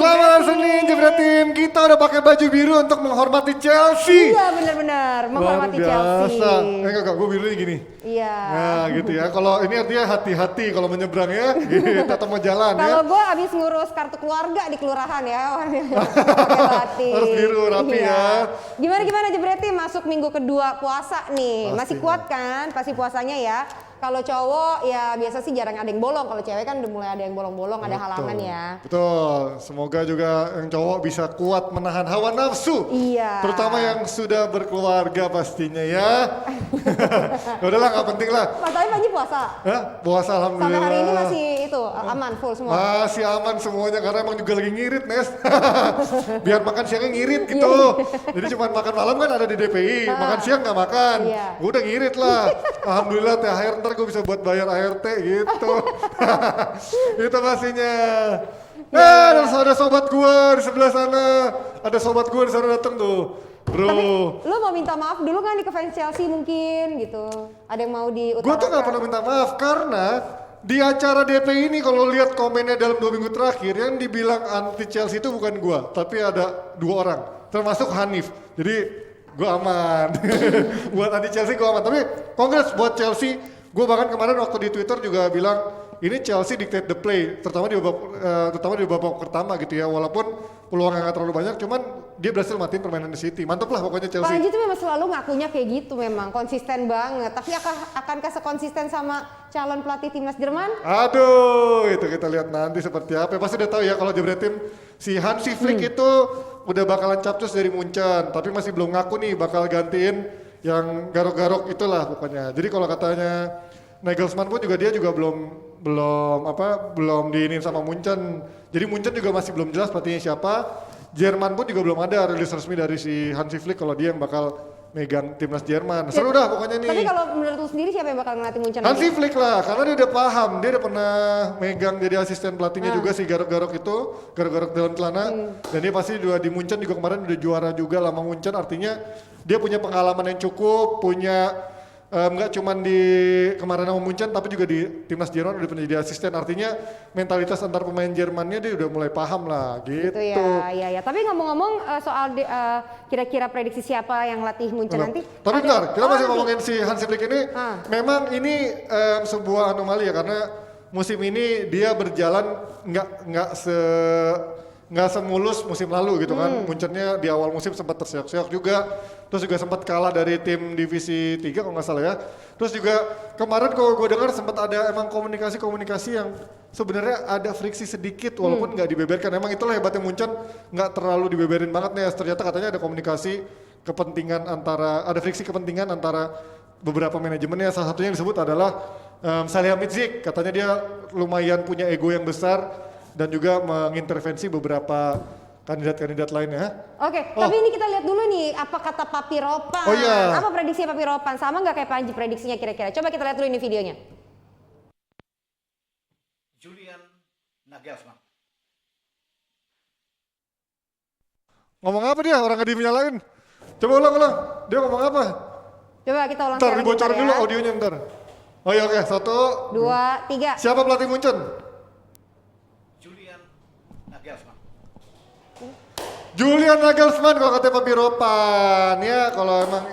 Selamat hari Senin, Jebret Tim. Kita udah pakai baju biru untuk menghormati Chelsea. Iya benar-benar menghormati Chelsea. Enggak, gue birunya gini. Iya. Nah gitu ya, kalau ini artinya hati-hati kalau menyeberang ya, gitu, atau mau jalan ya. Kalau gue abis ngurus kartu keluarga di kelurahan ya, pakai batik. Harus biru, rapi ya. Gimana Jebret Tim masuk minggu kedua puasa nih, masih Pastinya. kuat kan pasti puasanya ya. Kalau cowok ya biasa sih jarang ada yang bolong, kalau cewek kan udah mulai ada yang bolong-bolong, ada halangan ya. Betul, semoga juga yang cowok bisa kuat menahan hawa nafsu. Iya. Terutama yang sudah berkeluarga pastinya ya. Udahlah, nggak penting lah. Mas Tapi Panji puasa? Ya, puasa alhamdulillah. Sampai hari ini masih itu aman full semua? Masih aman semuanya karena emang juga lagi ngirit, Nes. Biar makan siangnya ngirit gitu. Jadi cuma makan malam kan ada di DPI, makan siang nggak makan. Iya. Udah ngirit lah. Alhamdulillah THR ntar gue bisa buat bayar ART gitu. Itu pastinya. Ada sobat gue di sebelah sana. Ada sobat gue di sana datang tuh. Bro. Tapi lu mau minta maaf dulu kan di ke fans Chelsea mungkin gitu. Ada yang mau diutarakan? Gue tuh gak pernah minta maaf karena di acara DP ini kalau lihat komennya dalam 2 minggu terakhir yang dibilang anti Chelsea itu bukan gue, tapi ada 2 orang, termasuk Hanif. Jadi gue aman. Buat anti Chelsea gue aman. Tapi congrats buat Chelsea. Gue bahkan kemarin waktu di Twitter juga bilang ini Chelsea dictate the play, terutama di babak pertama gitu ya. Walaupun peluangnya nggak terlalu banyak, cuman dia berhasil matiin permainan di City. Mantap lah pokoknya Chelsea. Panji tuh memang selalu ngakunya kayak gitu memang, konsisten banget. Tapi akankah sekonsisten sama calon pelatih timnas Jerman? Aduh, itu kita lihat nanti seperti apa. Pasti udah tahu ya kalau Jebret Tim si Hansi Flick itu udah bakalan capcus dari Munchen, tapi masih belum ngaku nih bakal gantiin yang garok-garok itulah pokoknya. Jadi kalau katanya Nagelsmann pun juga dia juga belum diinin sama Munchen. Jadi Munchen juga masih belum jelas pelatihnya siapa. Jerman pun juga belum ada rilis resmi dari si Hansi Flick kalau dia yang bakal megang timnas Jerman. Seru dah pokoknya nih. Tapi kalau menurut lu sendiri siapa yang bakal ngelatih Munchen? Hansi Flick lah, karena dia udah paham, dia udah pernah megang jadi asisten pelatihnya juga si garok-garok itu, garok-garok dalam celana, dan dia pasti juga di Munchen juga kemarin udah juara juga lama Munchen, artinya dia punya pengalaman yang cukup, punya nggak cuman di kemarin sama Munchen, tapi juga di timnas Jerman udah pernah jadi asisten, artinya mentalitas antar pemain Jermannya dia udah mulai paham lah, gitu. Ya. Tapi ngomong-ngomong soal kira-kira prediksi siapa yang latih Munchen nanti? Tapi bentar, kita masih nanti. ngomongin si Hansi Flick ini, memang ini sebuah anomali ya, karena musim ini dia berjalan nggak semulus musim lalu gitu kan. Munchennya di awal musim sempat terseok-seok juga, terus juga sempat kalah dari tim divisi 3 kalau nggak salah ya. Terus juga kemarin kalau gue dengar sempat ada emang komunikasi yang sebenarnya ada friksi sedikit walaupun nggak dibeberkan. Emang itulah hebatnya Munchen, nggak terlalu dibeberin banget nih. Ternyata katanya ada komunikasi kepentingan ada friksi kepentingan antara beberapa manajemennya. Salah satunya yang disebut adalah Salihamidzic, katanya dia lumayan punya ego yang besar dan juga mengintervensi beberapa kandidat-kandidat lainnya. Oke, tapi ini kita lihat dulu nih apa kata Papi Ropan. Oh iya. Apa prediksi Papi Ropan? Sama nggak kayak Panji prediksinya kira-kira? Coba kita lihat dulu ini videonya. Julian Nagelsmann. Ngomong apa dia? Orang nggak dinyalain. Coba ulang. Dia ngomong apa? Coba kita ulang Ntar sekali dibocorin ya. dulu audionya ntar. Oh iya, oke. 1, 2, 3. Siapa pelatih Munchen? Julian Nagelsmann. Julian Nagelsmann kalau katanya Papi Ropan. Ya kalau emang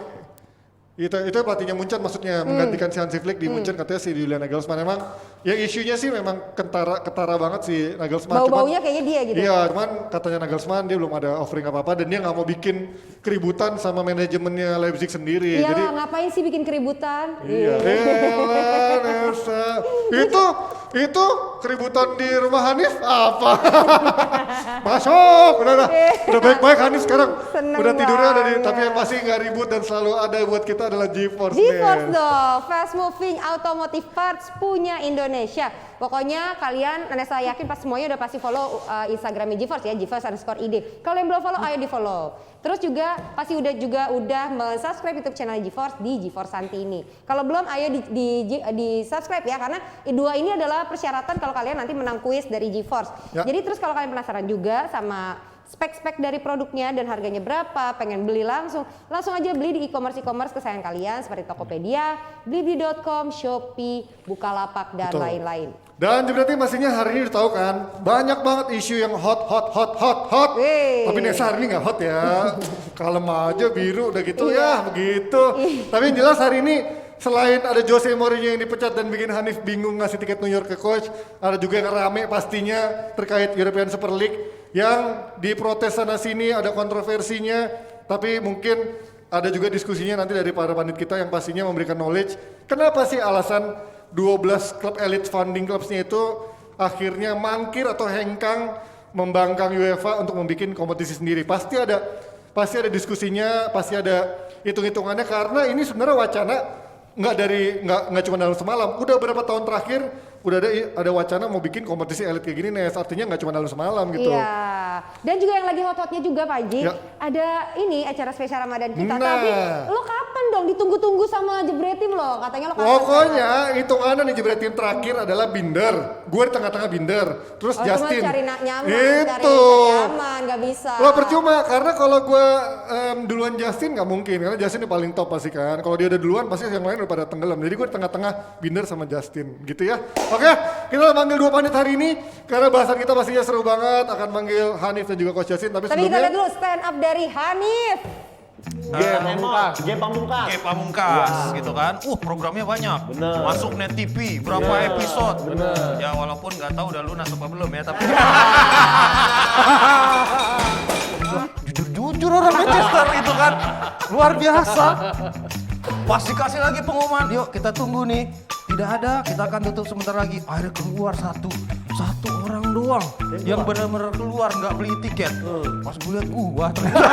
itu pelatihnya Munchen maksudnya menggantikan si Hansi Flick di Munchen, katanya si Julian Nagelsmann. Emang yang isunya sih memang ketara banget si Nagelsmann. Bau-baunya kayaknya dia gitu. Iya, cuman katanya Nagelsmann dia belum ada offering apa-apa dan dia nggak mau bikin keributan sama manajemennya Leipzig sendiri. Iya Jadi lah, ngapain sih bikin keributan? iya, elah, Nesa. Itu keributan di rumah Hanif apa? Masuk, udah baik-baik Hanif sekarang. Seneng udah tidurnya banget. tapi yang pasti nggak ribut dan selalu ada buat kita adalah GeForce. GeForce Nes. dong, fast moving automotive parts punya Indonesia. Pokoknya kalian, saya yakin pas semuanya udah pasti follow Instagramnya GeForce ya, GeForce_id. Kalau yang belum follow, ayo di follow. Terus juga pasti udah subscribe YouTube channel GeForce di GeForce Santi ini. Kalau belum, ayo di subscribe ya, karena dua ini adalah persyaratan kalau kalian nanti menang kuis dari GeForce. Ya. Jadi terus kalau kalian penasaran juga sama spek-spek dari produknya dan harganya berapa, pengen beli langsung aja beli di e-commerce kesayangan kalian seperti Tokopedia, Blibli.com, Shopee, Bukalapak dan Betul. lain-lain. Dan berarti pastinya hari ini udah tahu kan, banyak banget isu yang hot. Wih. Tapi Nesa hari ini nggak hot ya, kalem aja biru udah gitu Iya. ya, begitu. Tapi yang jelas hari ini selain ada Jose Mourinho yang dipecat dan bikin Hanif bingung ngasih tiket New York ke coach, ada juga yang rame pastinya terkait European Super League yang diprotes sana sini, ada kontroversinya, tapi mungkin ada juga diskusinya nanti dari para pandit kita yang pastinya memberikan knowledge. Kenapa sih alasan 12 klub elite founding clubsnya itu akhirnya mangkir atau hengkang membangkang UEFA untuk membuat kompetisi sendiri? Pasti ada diskusinya, pasti ada hitung-hitungannya karena ini sebenarnya wacana nggak cuma dalam semalam, udah beberapa tahun terakhir udah ada wacana mau bikin kompetisi elit kayak gini, Nes, artinya nggak cuma dalam semalam gitu. Iya. Dan juga yang lagi hot-hotnya juga Pak Haji, Ya. ada ini acara spesial Ramadan kita. Nah. Tapi lo kapan dong ditunggu-tunggu sama Jebretim lo? Katanya lo kapan? Pokoknya hitungannya nih Jebretim terakhir adalah Binder, gue di tengah-tengah Binder, terus Oh, Justin. cuma cari nyaman, Itu. cari nyaman, nggak bisa. Wah percuma, karena kalau gue duluan Justin nggak mungkin, karena Justin yang paling top pasti kan. Kalau dia udah duluan pasti yang lain udah pada tenggelam. Jadi gue di tengah-tengah Binder sama Justin, gitu ya. Oke, kita manggil dua pandit hari ini karena bahasan kita pastinya seru banget. Akan manggil Hanif dan juga Coach Justin. Tapi Tapi kita sebelumnya lihat dulu stand up dari Hanif. G Pamungkas gitu kan. Programnya banyak. Bener. Masuk Net TV berapa episode. Ya walaupun nggak tahu udah lunas apa belum ya tapi jujur orang Manchester itu kan luar biasa. Pas dikasih lagi pengumuman, yuk kita tunggu nih. Tidak ada, kita akan tutup sebentar lagi. Akhirnya keluar satu orang doang yang benar-benar keluar nggak beli tiket. Pas gue lihat, wah ternyata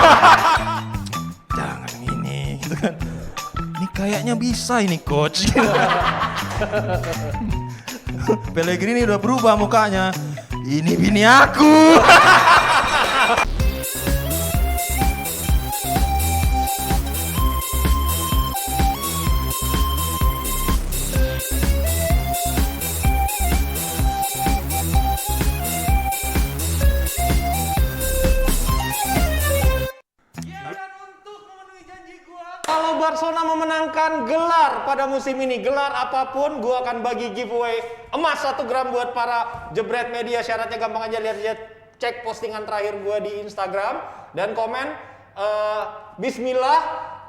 jangan ini gitu kan. Ini kayaknya bisa ini coach. Pellegrini udah berubah mukanya. Ini bini aku. Kalau Barcelona memenangkan gelar pada musim ini, gelar apapun, gua akan bagi giveaway emas 1 gram buat para Jebret Media. Syaratnya gampang aja, lihat cek postingan terakhir gua di Instagram dan komen Bismillah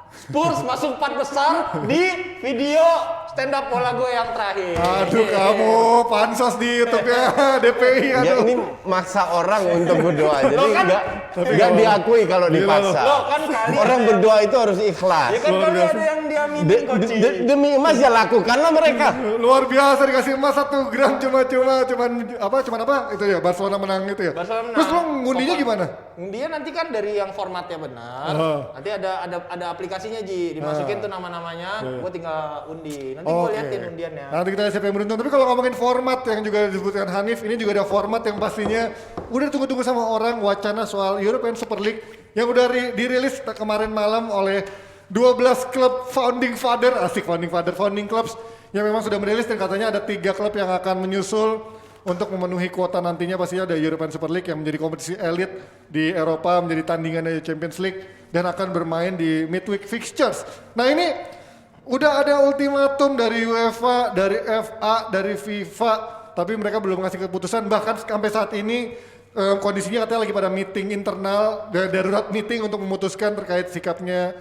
Spurs masuk 4 besar di video stand up bola gue yang terakhir. aduh kamu pansos di YouTube ya DPI Ya aduh. ini maksa orang untuk berdoa, jadi Lo kan- nggak diakui kalau dipaksa. Lo kan kali Orang berdoa itu harus ikhlas. ya kan kali ada yang diaminin coach. Demi emas ya lakukanlah mereka. Luar biasa dikasih emas 1 gram cuman apa itu ya Barcelona menang itu ya. Barcelona menang. Terus lo ngundinya gimana? Dia nanti kan dari yang formatnya benar. Nanti ada aplikasinya Ji, dimasukin tuh nama-namanya, gue tinggal undi. Nanti gue liatin undiannya. Nanti kita lihat siapa yang beruntung. Tapi kalau ngomongin format yang juga disebutkan Hanif, ini juga ada format yang pastinya udah ditunggu-tunggu sama orang, wacana soal European Super League yang udah dirilis kemarin malam oleh 12 klub founding clubs yang memang sudah merilis dan katanya ada 3 klub yang akan menyusul untuk memenuhi kuota nantinya. Pastinya ada European Super League yang menjadi kompetisi elit di Eropa, menjadi tandingan dari Champions League dan akan bermain di midweek fixtures. Nah ini udah ada ultimatum dari UEFA, dari FA, dari FIFA, tapi mereka belum ngasih keputusan. Bahkan sampai saat ini kondisinya katanya lagi pada meeting internal, darurat meeting untuk memutuskan terkait sikapnya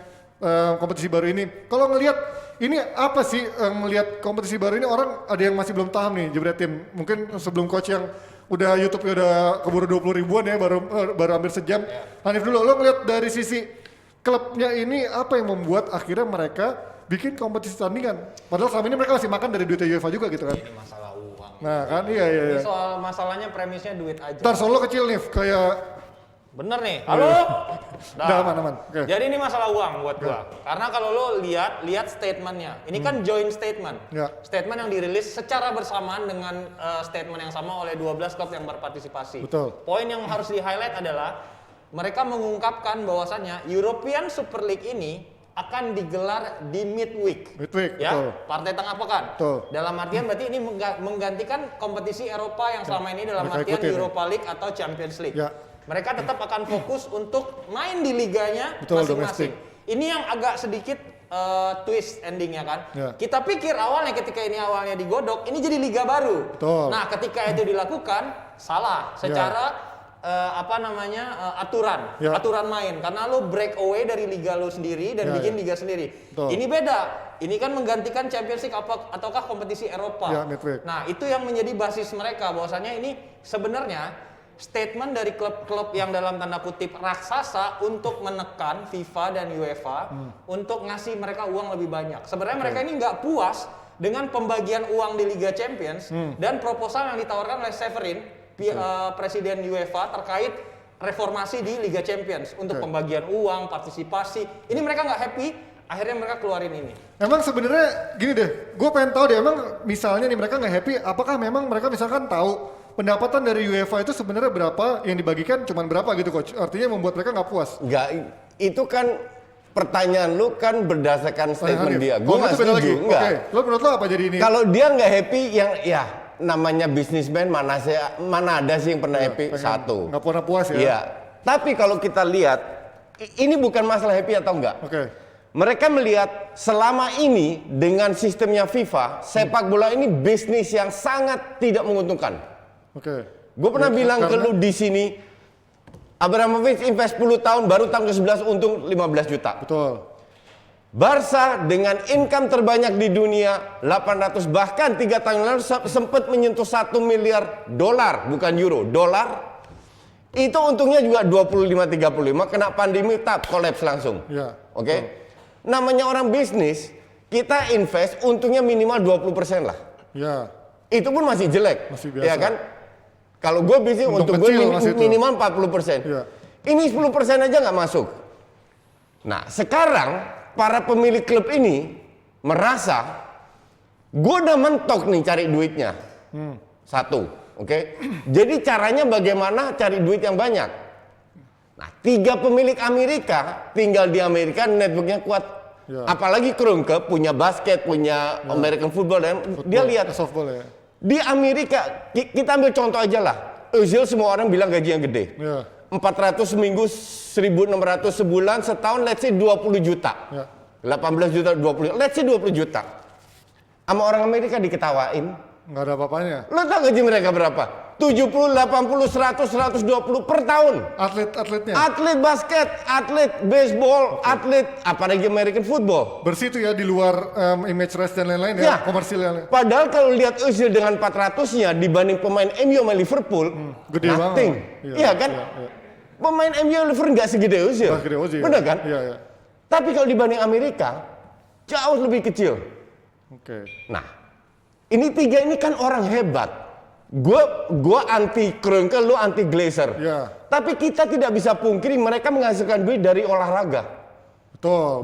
kompetisi baru ini. Kalau ngelihat ini apa sih melihat kompetisi baru ini, orang ada yang masih belum paham nih Jebretim. Mungkin sebelum coach yang udah YouTube-nya udah keburu 20 ribuan ya, baru hampir sejam. Hanif dulu, lo ngelihat dari sisi klubnya ini apa yang membuat akhirnya mereka bikin kompetisi tandingan? Padahal selama ini mereka masih makan dari duit UEFA juga gitu kan? Ini masalah uang. Nah kan iya. Ini soal masalahnya premisnya duit aja. Ntar Solo kecil nih kayak Bener nih. Halo. udah aman. Oke. Jadi ini masalah uang buat gua. Karena kalau lo lihat statementnya, ini kan joint statement. Ya. Statement yang dirilis secara bersamaan dengan statement yang sama oleh 12 klub yang berpartisipasi. Betul. Poin yang harus di-highlight adalah mereka mengungkapkan bahwasannya European Super League ini akan digelar di midweek. Midweek, ya, betul. partai tengah pekan. Betul. Dalam artian berarti ini menggantikan kompetisi Eropa yang selama ini dalam mereka artian ikutin, ya. Europa League atau Champions League. Ya. mereka tetap akan fokus untuk main di liganya Betul, masing-masing. Ini yang agak sedikit twist endingnya kan. Ya. Kita pikir awalnya ketika ini awalnya digodok, ini jadi liga baru. Betul. Nah, ketika itu dilakukan salah secara aturan, Ya. aturan main. Karena lo break away dari liga lo sendiri dan Ya, bikin ya. liga sendiri. Betul. Ini beda. Ini kan menggantikan Champions League ataukah kompetisi Eropa. Ya, midweek. Nah, itu yang menjadi basis mereka bahwasanya ini sebenarnya statement dari klub-klub yang dalam tanda kutip raksasa untuk menekan FIFA dan UEFA untuk ngasih mereka uang lebih banyak. Sebenarnya mereka ini nggak puas dengan pembagian uang di Liga Champions dan proposal yang ditawarkan oleh Severin, Presiden UEFA terkait reformasi di Liga Champions untuk pembagian uang, partisipasi. Ini mereka nggak happy, akhirnya mereka keluarin ini. Emang sebenarnya gini deh, gue pengen tahu deh, emang misalnya nih mereka nggak happy, apakah memang mereka misalkan tahu pendapatan dari UEFA itu sebenarnya berapa, yang dibagikan cuman berapa gitu coach? Artinya membuat mereka nggak puas. Enggak, itu kan pertanyaan lu kan berdasarkan statement dia. Gue Oh, nggak itu beda lagi. setuju. Enggak. Oke, lo menurut lo apa jadi ini? Kalau dia nggak happy, yang ya namanya bisnismen mana ada sih yang pernah happy? Satu. Nggak pernah puas ya? Iya. Tapi kalau kita lihat, ini bukan masalah happy atau enggak. Oke. Mereka melihat selama ini dengan sistemnya FIFA, sepak bola ini bisnis yang sangat tidak menguntungkan. Oke. Gue pernah Ya, bilang ke karena- lu di sini, Abramovich invest 10 tahun, baru tahun ke-11 untung 15 juta. Betul. Barca dengan income terbanyak di dunia, 800, bahkan 3 tahun lalu sempat menyentuh 1 miliar dolar, bukan euro, dolar. Itu untungnya juga 25-35, kena pandemi, kolaps langsung. Ya. Oke? Namanya orang bisnis, kita invest untungnya minimal 20% lah. Ya. Itu pun masih jelek. Masih biasa. Ya kan? Kalau gue bisnis Untung untuk gue kecil masih itu. minimal 40%. Iya. Ini 10% aja nggak masuk. Nah, sekarang para pemilik klub ini merasa gue udah mentok nih cari duitnya. Satu, oke? Jadi caranya bagaimana cari duit yang banyak? Nah, 3 pemilik Amerika tinggal di Amerika, networknya kuat. Ya. Apalagi Kroenke punya basket, punya American football, dan dia lihat softball ya. di Amerika, kita ambil contoh aja lah. Özil semua orang bilang gaji yang gede. Ya. 400 seminggu, 1.600 sebulan, setahun let's say 20 juta. Ya. 18 juta, 20, let's say 20 juta. Sama orang Amerika diketawain. Nggak ada apa-apanya. Lo tau gaji mereka berapa? 70, 80, 100, 120 per tahun. Atletnya. Atlet basket, atlet baseball, atlet apalagi American football. Bersih tuh ya di luar image race dan lain-lain ya, komersil yang lain. Padahal kalau lihat Özil dengan 400-nya dibanding pemain MU sama Liverpool, Gede nothing. banget. Iya kan? Iya. Pemain MU Liverpool nggak segede Özil. Nggak segede Özil. Bener kan? Iya, iya. Tapi kalau dibanding Amerika, jauh lebih kecil. Oke. Nah, ini 3 ini kan orang hebat. Gua anti Kroenke, lu anti Glazer. Ya. Tapi kita tidak bisa pungkiri mereka menghasilkan duit dari olahraga.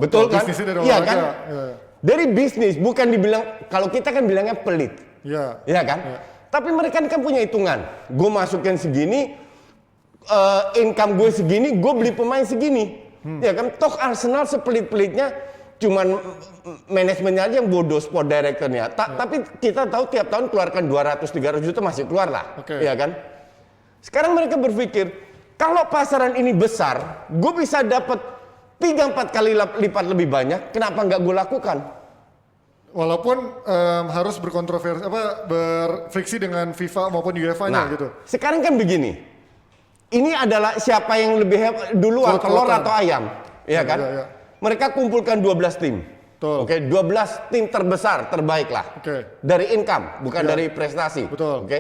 Betul kan? Bisnisnya Dari iya olahraga. kan? Iya. Dari bisnis, bukan dibilang, kalau kita kan bilangnya pelit. Iya. Iya kan? Iya. Tapi mereka kan punya hitungan. Gue masukin segini, income gue segini, gue beli pemain segini. Ya kan? Toh Arsenal sepelit-pelitnya cuman manajemennya aja yang bodoh, sport directornya. Tapi kita tahu tiap tahun keluarkan 200-300 juta masih keluar lah. Oke. Ya kan? Sekarang mereka berpikir, kalau pasaran ini besar, gue bisa dapat 3-4 kali lipat lebih banyak, kenapa nggak gue lakukan? Walaupun harus berkontroversi berfriksi dengan FIFA maupun UEFA-nya Nah, gitu. sekarang kan begini. Ini adalah siapa yang lebih duluan, telur Telur-teluran. atau ayam, ya kan? Iya, iya. Mereka kumpulkan 12 tim. Betul. Oke, 12 tim terbesar, terbaik lah. Oke. Dari income, bukan Iya. dari prestasi. Betul. Oke.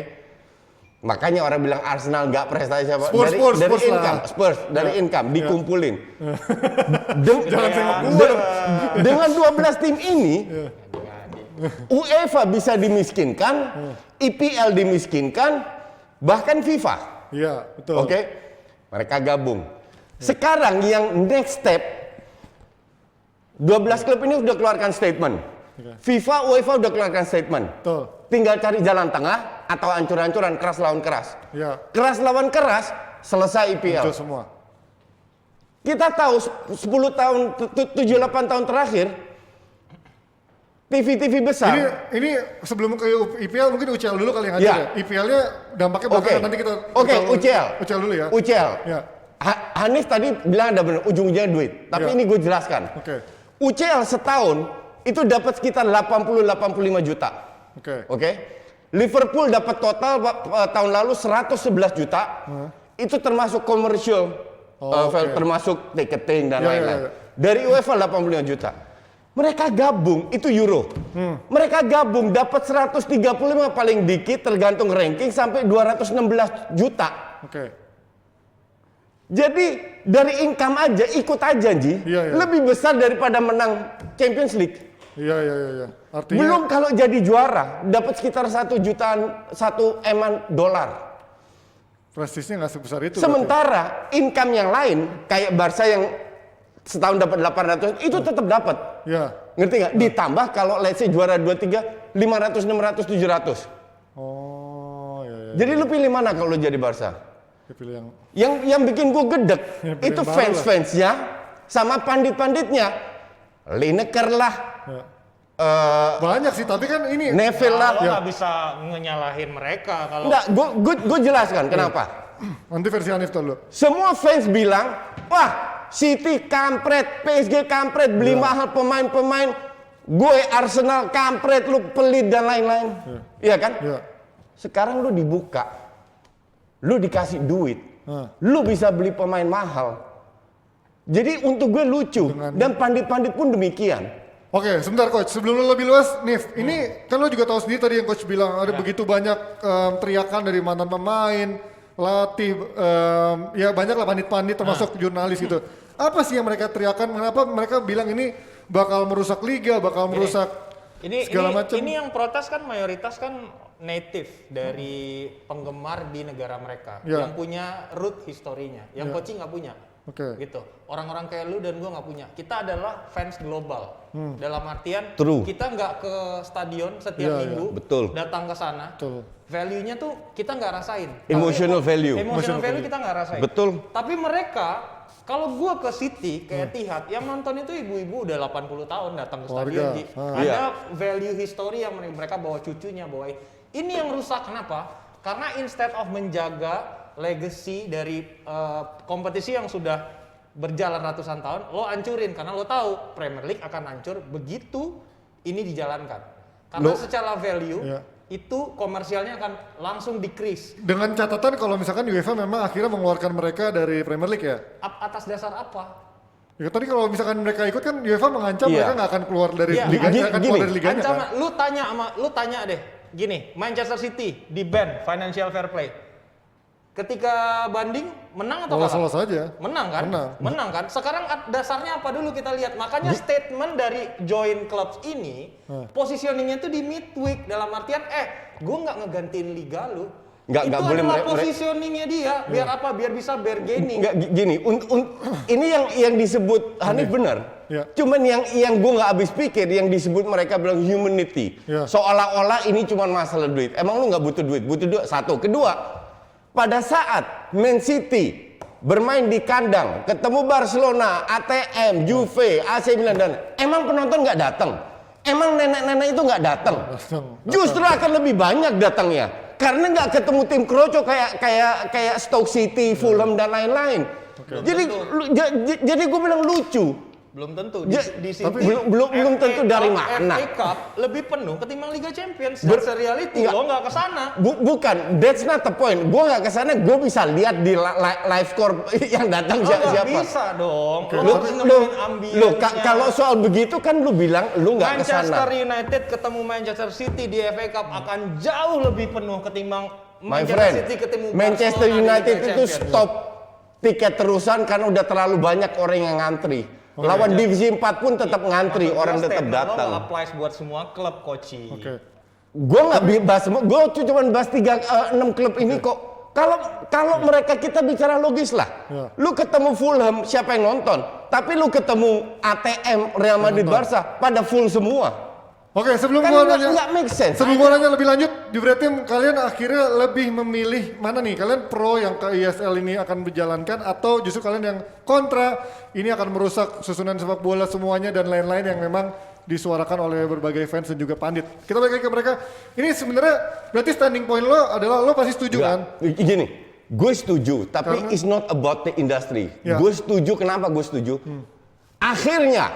Makanya orang bilang Arsenal nggak prestasi siapa? Spurs dari lah. income, Spurs dari Iya. income Iya. dikumpulin. Jangan tengok gua dong. Dengan 12 tim ini, UEFA bisa dimiskinkan, IPL dimiskinkan, bahkan FIFA. Iya, betul. Oke, mereka gabung. Sekarang yang next step, 12 klub ini udah keluarkan statement. FIFA, UEFA udah keluarkan statement. Betul. Tinggal cari jalan tengah atau ancur-ancuran, keras lawan keras. Iya. Keras lawan keras, selesai IPL. Itu semua. Kita tahu 10 tahun, 7-8 tahun terakhir, TV-TV besar. Ini sebelum ke IPL mungkin UCL dulu kali yang ada Ya. ya. IPL-nya dampaknya Oke. bakalan nanti kita UCL. UCL dulu ya. UCL. Ya. Hanif tadi bilang ada benar, ujung-ujungnya duit. Tapi Ya. ini gue jelaskan. Oke. UCL setahun itu dapat sekitar 80-85 juta. Oke. Liverpool dapat total tahun lalu 111 juta. Itu termasuk komersial, termasuk ticketing dan Ya, lain-lain. ya, ya. Dari UEFA 85 juta. Mereka gabung, itu euro. Mereka gabung dapat 135 paling dikit tergantung ranking sampai 216 juta. Oke. Jadi dari income aja, ikut aja Ji, Iya, iya. lebih besar daripada menang Champions League. Iya. Artinya Belum kalau jadi juara, dapat sekitar 1 jutaan, 1 eman dolar. prestisnya nggak sebesar itu. Sementara income yang lain, kayak Barca yang setahun dapat 800, itu tetap dapat. berarti. Ya. Ngerti nggak? Ditambah kalau let's say juara 2-3, 500, 600, 700. Oh, ya. Jadi lu pilih mana kalau lu jadi Barca? Dia pilih yang Yang bikin gue gedek Ya, pilih itu yang baru fans-fansnya sama pandit-panditnya. Lineker lah, ya. Banyak sih, tapi kan ini Neville lah. Lo nggak bisa nyalahin mereka kalau Enggak, gue jelaskan kenapa. nanti versi Hanif dulu. Semua fans bilang, wah City kampret, PSG kampret, beli mahal pemain-pemain. Gue Arsenal kampret, lu pelit dan lain-lain. Iya kan? Ya. Sekarang lu dibuka, lu dikasih duit, lu bisa beli pemain mahal. Jadi untuk gue lucu, dan pandit-pandit pun demikian. Oke, sebentar coach. Sebelum lo lebih luas, Nif, ini kan lo juga tahu sendiri tadi yang coach bilang ada begitu banyak teriakan dari mantan pemain, latih, ya banyak lah pandit-pandit termasuk jurnalis gitu. Apa sih yang mereka teriakan? Kenapa mereka bilang ini bakal merusak liga, bakal merusak segala macam? Ini yang protes kan mayoritas kan native dari penggemar di negara mereka Ya. yang punya root historinya, yang coaching nggak punya. Oke. Gitu. Orang-orang kayak lu dan gua nggak punya. Kita adalah fans global. Dalam artian True. kita nggak ke stadion setiap Ya, ya. minggu, Betul. datang ke sana. Betul. Value-nya tuh kita nggak rasain. Emotional value. Emotional value kita nggak rasain. Betul. Tapi mereka kalau gua ke City kayak Etihad yang nonton itu ibu-ibu udah 80 tahun datang ke stadion. Keluarga. Ji. Ah. Ada Iya. value history yang mereka bawa cucunya, bawa ini yang rusak. Kenapa? Karena instead of menjaga legacy dari kompetisi yang sudah berjalan ratusan tahun, lo hancurin karena lo tahu Premier League akan hancur begitu ini dijalankan. Karena secara value Iya. itu komersialnya akan langsung decrease. Dengan catatan kalau misalkan UEFA memang akhirnya mengeluarkan mereka dari Premier League ya. Atas dasar apa? Ya tadi kalau misalkan mereka ikut kan UEFA mengancam Iya. mereka nggak akan keluar dari Iya. liganya, akan keluar Gini, dari liganya kan. Ancaman, lu tanya deh, gini, Manchester City di ban financial fair play. Ketika banding menang atau kalah? Lolos aja. Menang kan? Menang. Kan? Sekarang dasarnya apa dulu kita lihat. Makanya statement dari join clubs ini positioningnya tuh di midweek dalam artian gue nggak ngegantiin liga lu. Nggak Itu boleh adalah positioningnya dia. Biar apa? Biar bisa bargaining. Enggak gini, ini yang disebut Hanif benar. Ya. Cuman yang gue nggak habis pikir, yang disebut mereka bilang humanity. Ya. Seolah-olah ini cuma masalah duit. Emang lu nggak butuh duit? Butuh duit. Satu. Kedua, pada saat Man City bermain di kandang, ketemu Barcelona, ATM, Juve, AC Milan dan emang penonton nggak datang? Emang nenek-nenek itu nggak datang? Justru akan lebih banyak datangnya. Karena nggak ketemu tim kroco kayak Stoke City, Fulham dan lain-lain. Jadi gue bilang lucu. Belum tentu. Ja- Di tapi City, belum tentu dari mana. FA Cup lebih penuh ketimbang Liga Champions. That's a reality. Enggak. Lo nggak kesana. Bukan, that's not the point. Gue nggak kesana, gue bisa lihat di live score yang datang Nggak siapa. bisa dong. Lo Lu, harus lu, nemuin lu, ambience-nya. kalau soal begitu kan lu bilang lu nggak Manchester kesana. United ketemu Manchester City di FA Cup akan jauh lebih penuh ketimbang My Manchester friend, City ketemu Manchester Barcelona di United Liga itu Champions. stop tiket terusan karena udah terlalu banyak orang yang ngantri. Lawan divisi 4 pun tetap ngantri, Maksud orang gua tetap statement lo datang. nggak applies buat semua klub coaching. Oke. Gue nggak bahas semua, gue cuma bahas 6 klub ini kok. Kalau mereka kita bicara logis lah. Ya. Lu ketemu Fulham, siapa yang nonton? Tapi lu ketemu ATM, Real Madrid, Barca, pada full semua. Oke, sebelum Kan gua nggak nanya, make sense. sebelum gua nanya lebih lanjut, di Bread Team kalian akhirnya lebih memilih mana nih? Kalian pro yang ke ISL ini akan berjalankan atau justru kalian yang kontra ini akan merusak susunan sepak bola semuanya dan lain-lain yang memang disuarakan oleh berbagai fans dan juga pandit. Kita balik lagi ke mereka. Ini sebenarnya berarti standing point lo adalah lo pasti setuju kan? Gini, gue setuju, tapi it's not about the industry. Ya. Gue setuju, kenapa gue setuju? Akhirnya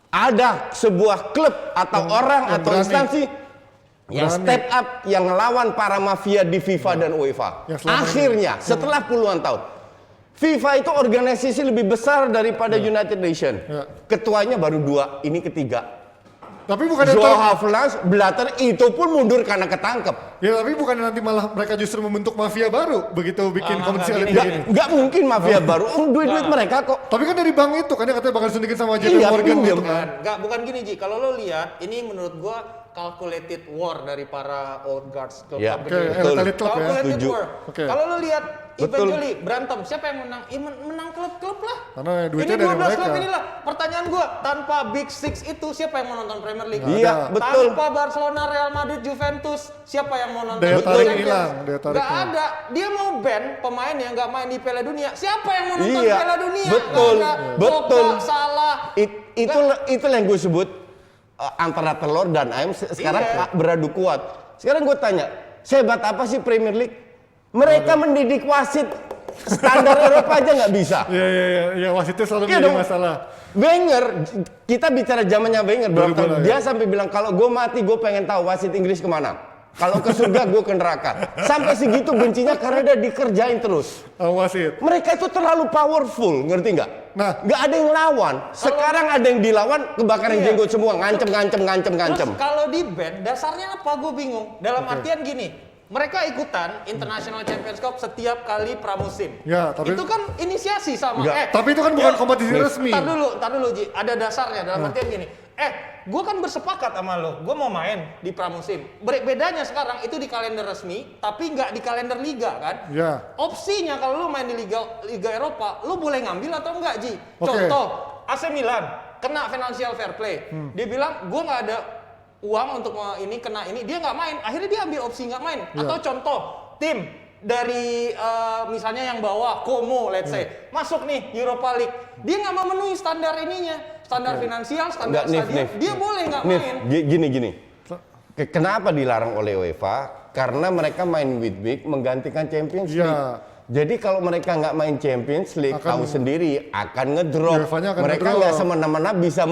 ada sebuah klub atau orang yang atau berani. instansi yang Berani. step up, yang ngelawan para mafia di FIFA dan UEFA. Yang selama Akhirnya, setelah puluhan tahun, FIFA itu organisasi lebih besar daripada United Nations. Ya. Ketuanya baru 2, ini ketiga. Tapi bukan Joao Havelange, Blatter itu pun mundur karena ketangkep. Ya tapi bukan nanti malah mereka justru membentuk mafia baru begitu bikin kompetisi elit begini. Nggak mungkin mafia baru, duit-duit mereka kok. Tapi kan dari bank itu kan yang katanya bakal suntikin sama JP Iya, Morgan pinjam. gitu kan. Bukan gini Ji, kalau lo lihat ini menurut gua calculated war dari para old guards klub Ya, klub Oke, gede. betul. elit club ya. Calculated Setuju. war. Oke. Kalau lo lihat Betul. eventually berantem, siapa yang menang? Ya, menang klub-klub lah. Karena Ini duitnya dari 12 klub mereka. inilah. Pertanyaan gua, tanpa Big Six itu siapa yang mau nonton Premier League? Iya, ada. betul. Tanpa Barcelona, Real Madrid, Juventus, siapa yang mau nonton? Daya tarik Champions? hilang, daya tarik Nggak hilang. ada. Dia mau ban pemain yang nggak main di Piala Dunia. Siapa yang mau nonton Iya, Piala Dunia? betul, Nggak ada. betul. Pogba, Salah. Itu yang gue sebut antara telur dan ayam sekarang Iya. beradu kuat. Sekarang gue tanya, sehebat apa sih Premier League? Mereka mendidik wasit standar Eropa aja nggak bisa. Iya, wasitnya selalu Iya menjadi dong. masalah. Wenger, kita bicara zamannya Wenger berapa 2000 tahun? lah, ya. Dia sampai bilang kalau gue mati gue pengen tahu wasit Inggris kemana. Kalau ke surga gue ke neraka. Sampai segitu bencinya karena dia dikerjain terus. Wasit. Mereka itu terlalu powerful, ngerti nggak? Nah. Nggak ada yang lawan. Sekarang ada yang dilawan, kebakaran jenggot semua, ngancem. Terus kalau di ban, dasarnya apa? Gue bingung. Dalam artian gini, mereka ikutan International Champions Cup setiap kali pramusim. Ya, tapi- itu kan inisiasi sama. Enggak. Tapi itu kan bukan kompetisi resmi. Tar dulu, Ji. Ada dasarnya dalam artian gini. Gue kan bersepakat sama lo. Gue mau main di pramusim. Bedanya sekarang itu di kalender resmi, tapi nggak di kalender liga kan? Ya. Opsinya kalau lo main di Liga Eropa, lo boleh ngambil atau enggak, Ji? Oke. Contoh, AC Milan kena financial fair play. Dia bilang, gue nggak ada uang untuk ini kena ini, dia nggak main. Akhirnya dia ambil opsi nggak main. Ya. Atau contoh, tim dari misalnya yang bawa Como, let's say, masuk nih Europa League, dia nggak memenuhi standar ininya, standar finansial, standar stadion, dia boleh nggak main. Gini. Kenapa dilarang oleh UEFA? Karena mereka main midweek menggantikan Champions Iya. League. Jadi kalau mereka nggak main Champions League, tahu sendiri akan ngedrop. UEFA-nya akan Mereka ngedrop. nggak semena-mena bisa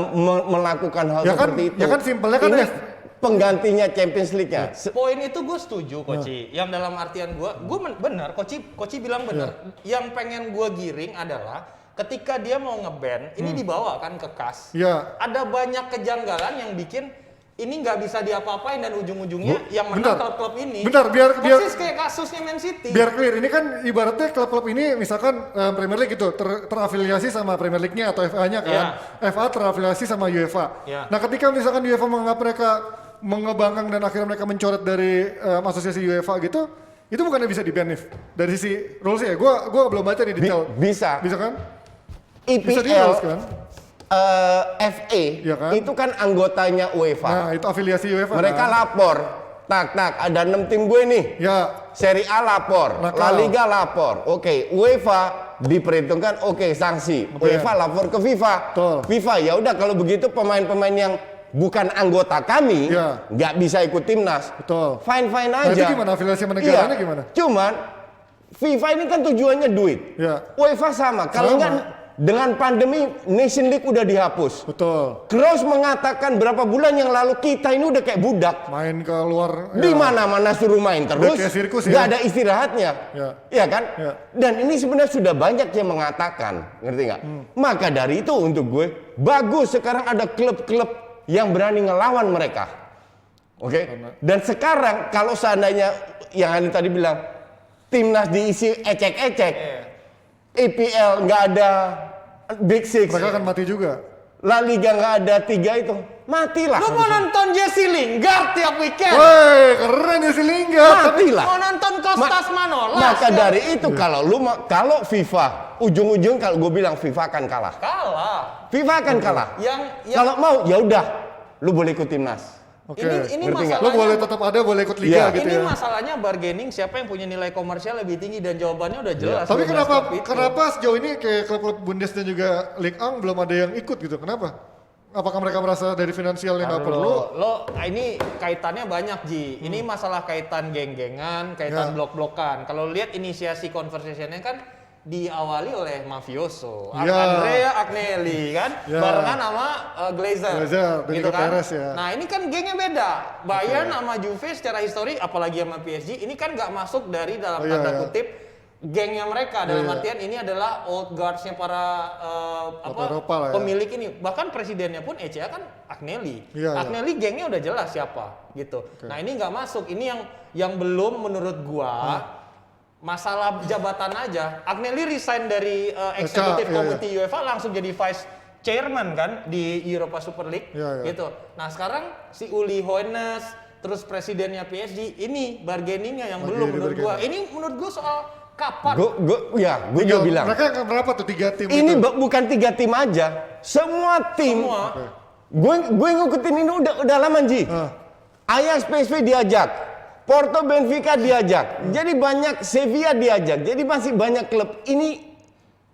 melakukan hal Ya kan- seperti itu. ya kan simpelnya kan Ini F- penggantinya Champions League-nya. Poin itu gue setuju, Koci. Yang dalam artian gue benar, Koci bilang benar. Yang pengen gue giring adalah ketika dia mau ngeban, ini dibawa kan ke KAS. Iya. Ada banyak kejanggalan yang bikin ini nggak bisa diapa-apain dan ujung-ujungnya yang bentar. menang klub-klub ini. Bentar, biar- persis kayak kasusnya Man City. Biar clear, ini kan ibaratnya klub-klub ini misalkan Premier League gitu terafiliasi sama Premier League-nya atau FA-nya kan. FA terafiliasi sama UEFA. Ya. Nah, ketika misalkan UEFA menganggap mereka mengembangkan dan akhirnya mereka mencoret dari asosiasi UEFA gitu, itu bukannya bisa di-ban nih dari sisi rules-nya ya? Gua belum baca di detail. Bisa. Bisa kan? EPL, Bisa di-rules kan? FA, Iya kan? itu kan anggotanya UEFA. Nah, itu afiliasi UEFA. Mereka kan? lapor, tak, ada 6 tim gue nih. Ya, Serie A lapor, Nakal. La Liga lapor. Oke, UEFA diperhitungkan sanksi. UEFA lapor ke FIFA. Betul. FIFA ya udah kalau begitu pemain-pemain yang bukan anggota kami Iya. nggak bisa ikut timnas. Betul. Fine Nah, aja. itu gimana afiliasi sama negaranya Iya. gimana? Cuman FIFA ini kan tujuannya duit. Ya. UEFA sama. Kalau Sama. enggak dengan pandemi Nation League udah dihapus. Betul. Kroos mengatakan berapa bulan yang lalu kita ini udah kayak budak. Main ke luar. Di mana-mana suruh main terus, kayak sirkus ya. nggak ada istirahatnya, Ya. Iya kan? Ya. Dan ini sebenarnya sudah banyak yang mengatakan, ngerti nggak? Maka dari itu untuk gue bagus sekarang ada klub-klub yang berani ngelawan mereka, oke? Dan sekarang kalau seandainya yang Ani tadi bilang timnas diisi ecek-ecek, EPL nggak ada Big Six, Mereka akan mati juga. La Liga nggak ada 3 itu, matilah. Lu mau nonton Jesse Lingard tiap weekend? Woi, keren ya si Lingard. Matilah. Mau nonton Kostas Manolas? Maka tiap- dari itu kalau FIFA ujung-ujung kalau gue bilang FIFA akan kalah. kalah. FIFA akan kalah. Yang Kalau mau ya udah lu boleh ikut timnas. Oke. ini ngerti nggak? Lo masalahnya. boleh tetap ada, boleh ikut liga Iya. gitu Ini ya. masalahnya bargaining siapa yang punya nilai komersial lebih tinggi dan jawabannya udah jelas. Tapi 12 klub itu. kenapa sejauh ini kayak klub-klub Bundes dan juga Ligue 1 belum ada yang ikut gitu? Kenapa? apakah mereka merasa dari finansialnya nggak perlu? Lo ini kaitannya banyak Ji. Ini masalah kaitan geng-gengan, kaitan blok-blokan. Kalau lihat inisiasi conversation-nya kan diawali oleh mafioso, Andrea Agnelli kan, barengan sama Glazer dan gitu juga kan. Perez ya. Nah ini kan gengnya beda. Bayern sama Juve secara histori, apalagi sama PSG, ini kan nggak masuk dari dalam tanda kutip gengnya mereka. Dalam artian ini adalah old guards-nya para Eropa lah ya. pemilik ini. Bahkan presidennya pun ECA kan Agnelli. Agnelli gengnya udah jelas siapa gitu. Nah ini nggak masuk. Ini yang belum menurut gua. Masalah jabatan aja. Agnelli resign dari Executive Committee UEFA langsung jadi Vice Chairman kan di Europa Super League gitu. Nah sekarang si Uli Hoeneß terus presidennya PSG ini bargainingnya yang belum menurut gua. Ini menurut gua soal kapan? Gue juga bilang. Mereka yang berapa tuh 3 tim Ini itu? bukan 3 tim aja, semua tim. Gue ngikutin ini udah lama Ji. Ajax PSV diajak. Porto Benfica diajak, jadi banyak Sevilla diajak, jadi masih banyak klub. Ini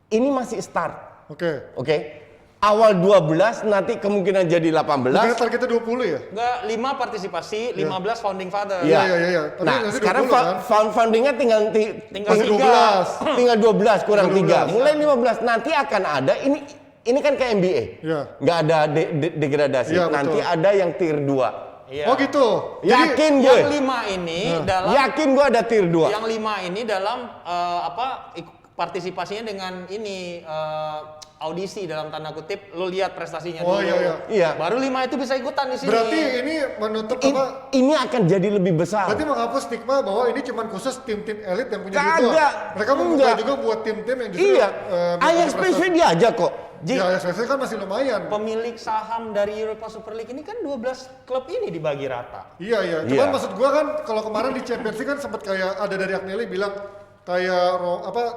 masih start. Oke. Awal 12 nanti kemungkinan jadi 18. Bukan targetnya 20 ya? Enggak, 5 partisipasi, 15 founding father. Iya. Tapi Nah, nanti sekarang 20 kan? foundingnya tinggal 12. tinggal 12 kurang 12. 3. Mulai 15 nanti akan ada ini kan kayak NBA. Nggak ada degradasi. Nanti ada yang tier 2. Iya. Oh gitu. Yakin gue. Yang 5 ini dalam Yakin gue ada tier 2. Yang 5 ini dalam partisipasinya dengan ini audisi dalam tanda kutip, lo lihat prestasinya dulu. Iya. Baru 5 itu bisa ikutan di sini. Berarti ini menutup apa? Ini akan jadi lebih besar. Berarti menghapus stigma bahwa ini cuma khusus tim-tim elit yang punya Kagak. duit doang. Mereka membuka juga buat tim-tim yang justru Ajax PSV diajak kok. Ajax PSV kan masih lumayan. Pemilik saham dari Europa Super League ini kan 12 klub ini dibagi rata. Iya. Cuman maksud gua kan kalau kemarin di Champions League kan sempat kayak ada dari Agnelli bilang kayak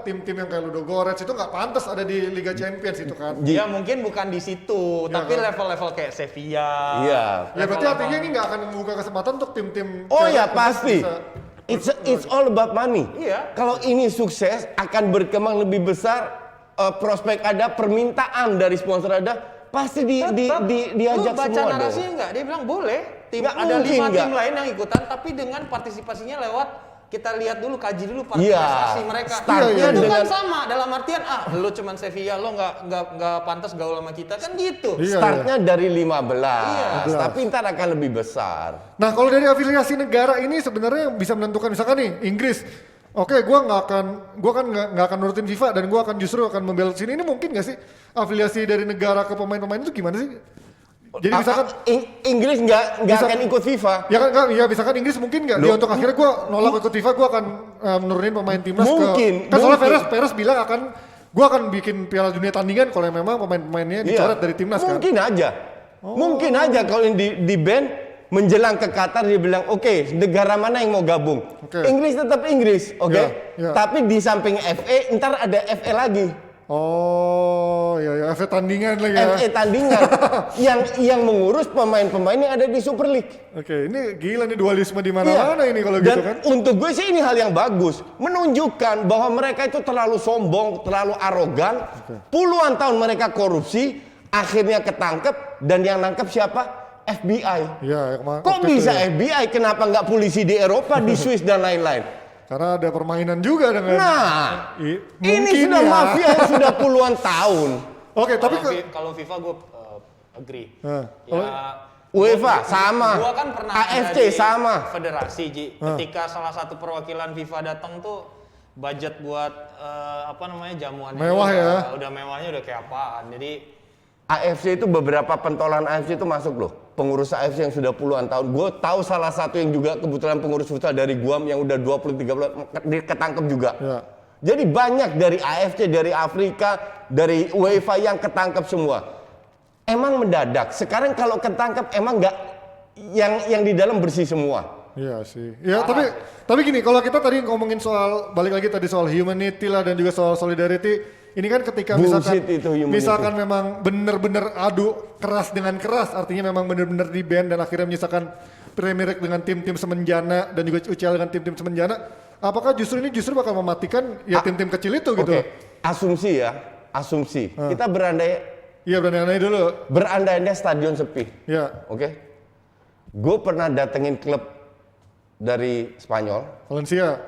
tim-tim yang kayak Ludogorets itu nggak pantas ada di Liga Champions itu kan. Ya mungkin bukan di situ, tapi level-level kayak Sevilla. Iya. Ya berarti artinya ini nggak akan membuka kesempatan untuk tim-tim. Oh ya pasti. It's all about money. Iya. Kalau ini sukses akan berkembang lebih besar, prospek ada, permintaan dari sponsor ada, pasti diajak lu baca semua narasinya dong. nggak? Dia bilang boleh. Nggak Ada mungkin 5 tim nggak. lain yang ikutan, tapi dengan partisipasinya lewat kita lihat dulu, kaji dulu prestasi mereka. Startnya Itu dengan kan sama dalam artian lu cuman Sevilla, lo nggak pantas gaul sama kita kan gitu. startnya dari 15, Iya. tapi ntar akan lebih besar. Nah kalau dari afiliasi negara ini sebenarnya yang bisa menentukan misalkan nih Inggris. Oke, gua nggak akan nurutin FIFA dan gua akan justru akan membela sini. Ini mungkin nggak sih afiliasi dari negara ke pemain-pemain itu gimana sih? Jadi misalkan Inggris nggak akan ikut FIFA. ya kan misalkan Inggris mungkin nggak dia untuk akhirnya gua nolak ikut FIFA, gua akan menurunin pemain timnas Mungkin, kan soalnya mungkin. Perez bilang gua akan bikin Piala Dunia tandingan kalau memang pemain-pemainnya dicoret dari timnas kan. Mungkin aja. Mungkin aja kalau ini di ban menjelang ke Qatar dia bilang oke, negara mana yang mau gabung? Inggris tetap Inggris, oke? Ya. Tapi di samping FA ntar ada FA lagi. Oh, ya FA tandingan lagi ya. FA tandingan yang mengurus pemain-pemain yang ada di Super League. Oke, ini gila nih dualisme di mana-mana ini kalau gitu kan. Dan untuk gue sih ini hal yang bagus, menunjukkan bahwa mereka itu terlalu sombong, terlalu arogan. Puluhan tahun mereka korupsi, akhirnya ketangkep dan yang nangkep siapa? FBI. Iya, Kok bisa FBI? Kenapa nggak polisi di Eropa, di Swiss dan lain-lain? Karena ada permainan juga dengan. Nah, ini mungkin sudah ya. mafia yang sudah puluhan tahun. Oke, tapi Kalau FIFA gue agree. Nah, Ya, UEFA sama. Gua kan pernah AFC ada di sama. federasi Ji. Ketika salah satu perwakilan FIFA datang tuh budget buat jamuan Mewah ya. Udah mewahnya udah kayak apaan. Jadi AFC itu beberapa pentolan AFC itu masuk loh. Pengurus AFC yang sudah puluhan tahun. Gue tahu salah satu yang juga kebetulan pengurus futsal dari Guam yang udah 20-30 bulan ketangkep juga. Ya. Jadi banyak dari AFC, dari Afrika, dari UEFA yang ketangkep semua. Emang mendadak. Sekarang kalau ketangkep emang nggak yang di dalam bersih semua. Iya sih. Ya, tapi gini, kalau kita tadi ngomongin soal balik lagi tadi soal humanity lah dan juga soal solidarity. Ini kan ketika Bullshit itu humanity. misalkan memang bener-bener adu keras dengan keras, artinya memang bener-bener di ban dan akhirnya menyisakan Premier League dengan tim-tim semenjana dan juga UCL dengan tim-tim semenjana, apakah justru bakal mematikan ya tim-tim kecil itu gitu? Oke. Asumsi ya, asumsi. Kita Iya, berandai-andai dulu. Berandai-andai stadion sepi. Ya, Oke. Gue pernah datengin klub dari Spanyol,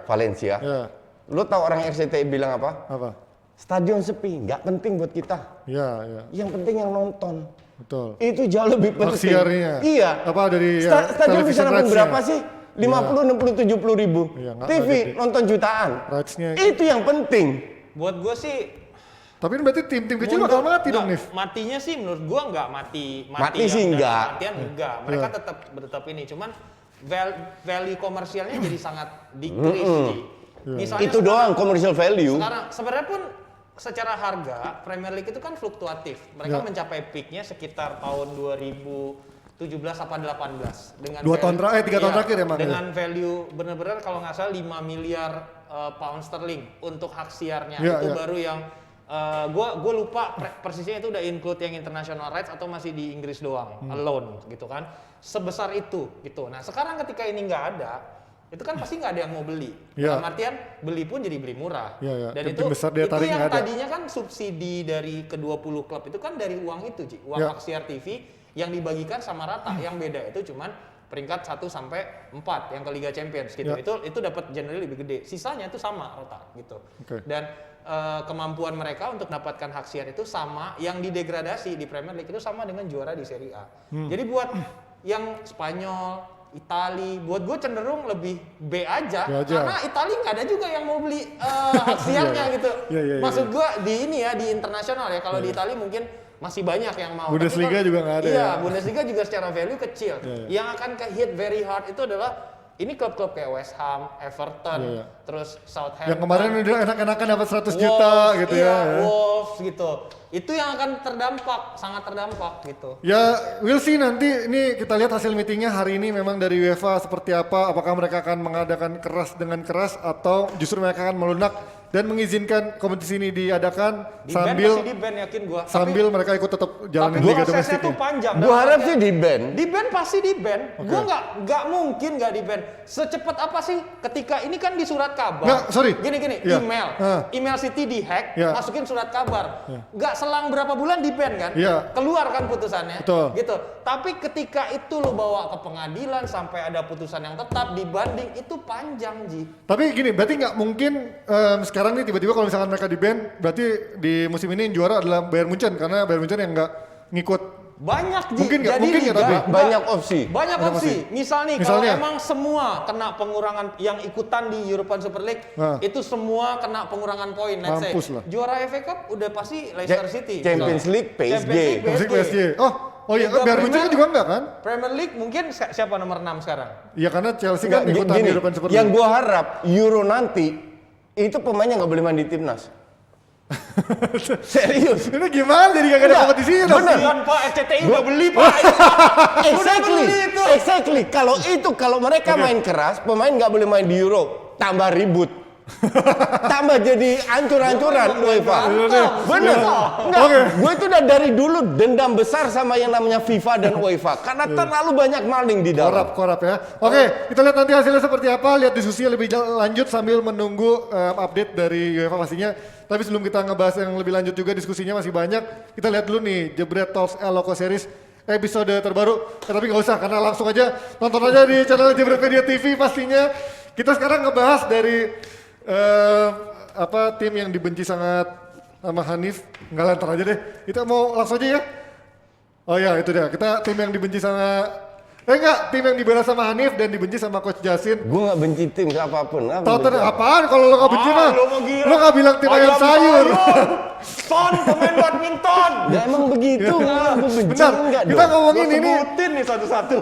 Valencia. Ya, Lo tau orang RCTI bilang apa? apa? Stadion sepi, nggak penting buat kita. Ya. Yang penting yang nonton. Betul. Itu jauh lebih penting. Haksiarnya. Iya. Apa dari Stadion bisa television nonton rights-nya? berapa sih? 50, 60, 70 ribu. Iya, nggak TV gede. nonton jutaan. Rights-nya. Itu yang penting. Buat gue sih Tapi ini berarti tim-tim kecil bakal mati dong, Nif. matinya sih menurut gua nggak mati Mati yang sih dari enggak. kematian enggak. Mereka tetap ini, cuman value komersialnya jadi sangat decrease Ji. Misalnya Itu doang commercial value. sekarang sebenarnya pun secara harga Premier League itu kan fluktuatif. Mereka Ya. mencapai peaknya sekitar tahun 2017 apa 18 dengan 2 tahun value- tiga tahun iya, terakhir emang, dengan value benar-benar kalau nggak salah 5 miliar pound sterling untuk hak siarnya. Ya, Itu ya. baru yang gue lupa persisnya itu udah include yang international rights atau masih di Inggris doang alone gitu kan, sebesar itu gitu. Nah sekarang ketika ini nggak ada, itu kan pasti nggak ada yang mau beli. Ya. Dalam artian beli pun jadi beli murah. Ya. Dan Tim besar daya itu tarik yang nggak ada. tadinya kan subsidi dari ke-20 klub itu kan dari uang itu Ji, uang Ya. hak siar TV yang dibagikan sama rata. Yang beda itu cuman peringkat 1 sampai 4 yang ke Liga Champions gitu. Ya. Itu dapat generally lebih gede. Sisanya itu sama rata gitu. Oke. Dan kemampuan mereka untuk dapatkan hak siar itu sama, yang didegradasi di Premier League itu sama dengan juara di Serie A. Jadi buat yang Spanyol, Itali, buat gue cenderung lebih B aja, B aja. karena Itali nggak ada juga yang mau beli hak siarnya gitu. Iya. Maksud gue di ini ya, di internasional ya, kalau di Itali mungkin masih banyak yang mau. Tapi Bundesliga kalau- juga nggak ada Iya, ya. Bundesliga juga secara value kecil. Iya. Yang akan ke hit very hard itu adalah ini klub-klub kayak West Ham, Everton, Iya. terus Southampton. Yang kemarin udah enak-enakan dapat 100 juta Wolves, gitu iya, ya. Wolves gitu. Itu yang akan terdampak, sangat terdampak gitu. Ya, we'll see nanti. Ini kita lihat hasil meetingnya hari ini memang dari UEFA seperti apa. Apakah mereka akan mengadakan keras dengan keras atau justru mereka akan melunak dan mengizinkan kompetisi ini diadakan Di sambil ban yakin gua. sambil mereka ikut tetap jalanin tapi liga prosesnya domestiknya. tuh panjang. Gua harap sih di ban. Di ban pasti di ban. Gua nggak mungkin nggak di ban. Secepat apa sih ketika ini kan di surat kabar. Nggak, sorry. Gini, Iya. email City dihack, Iya. masukin surat kabar. Nggak selang berapa bulan di ban kan? Iya. Keluar kan putusannya. Betul. Gitu. Tapi ketika itu lo bawa ke pengadilan sampai ada putusan yang tetap dibanding, itu panjang Ji. Tapi gini, berarti nggak mungkin sekarang nih tiba-tiba kalau misalkan mereka di ban, berarti di musim ini yang juara adalah Bayern Munchen karena Bayern Munchen yang nggak ngikut. Banyak Ji. Mungkin nggak? Jadi Mungkin nggak, liga- tapi Banyak opsi. Banyak opsi. Misal nih, kalau Misalnya? emang semua kena pengurangan yang ikutan di European Super League, Nah. itu semua kena pengurangan poin. Let's say. Mampus lah. Juara FA Cup udah pasti Leicester City. Champions misalnya. League, PSG. Champions League, Musik PSG. Oh iya, Liga Bayern Munchen kan Premier- juga enggak kan? Premier League mungkin siapa nomor 6 sekarang? Iya karena Chelsea Nggak, kan ikutan gini, European Super yang League. gua harap Euro nanti itu pemainnya nggak boleh main di timnas. Serius. Ini gimana jadi gak ada Enggak, kompetisinya dong? bener. Kasihan Pak, RCTI udah beli Pak. Exactly. beli itu. Exactly. Kalau mereka main keras, pemain nggak boleh main di Euro, tambah ribut. Tambah jadi ancur-ancuran UEFA. Bener. Enggak, Oke. gue itu udah dari dulu dendam besar sama yang namanya FIFA dan UEFA karena terlalu banyak maling di dalam. Korap ya. Oke, kita lihat nanti hasilnya seperti apa. Lihat diskusi lebih lanjut sambil menunggu update dari UEFA pastinya. Tapi sebelum kita ngebahas yang lebih lanjut juga diskusinya masih banyak. Kita lihat dulu nih Jebret Talks El Loco Series episode terbaru. Tapi nggak usah karena langsung aja nonton aja di channel Jebret Media TV pastinya. Kita sekarang ngebahas dari tim yang dibenci sangat sama Hanif. Nggak lantar aja deh. Kita mau langsung aja ya. Oh ya itu dia. Kita tim yang dibenci sama tim yang dibela sama Hanif dan dibenci sama Coach Jasin. Gue nggak benci tim siapapun. Tottenham apaan kalau lo gak benci mah? Lo mau gila. Lo gak bilang tim ayam sayur. Son pemain badminton. Ya emang begitu, gue benci Bentar, enggak kita dong. ngomongin ini. Sebutin nih satu-satu.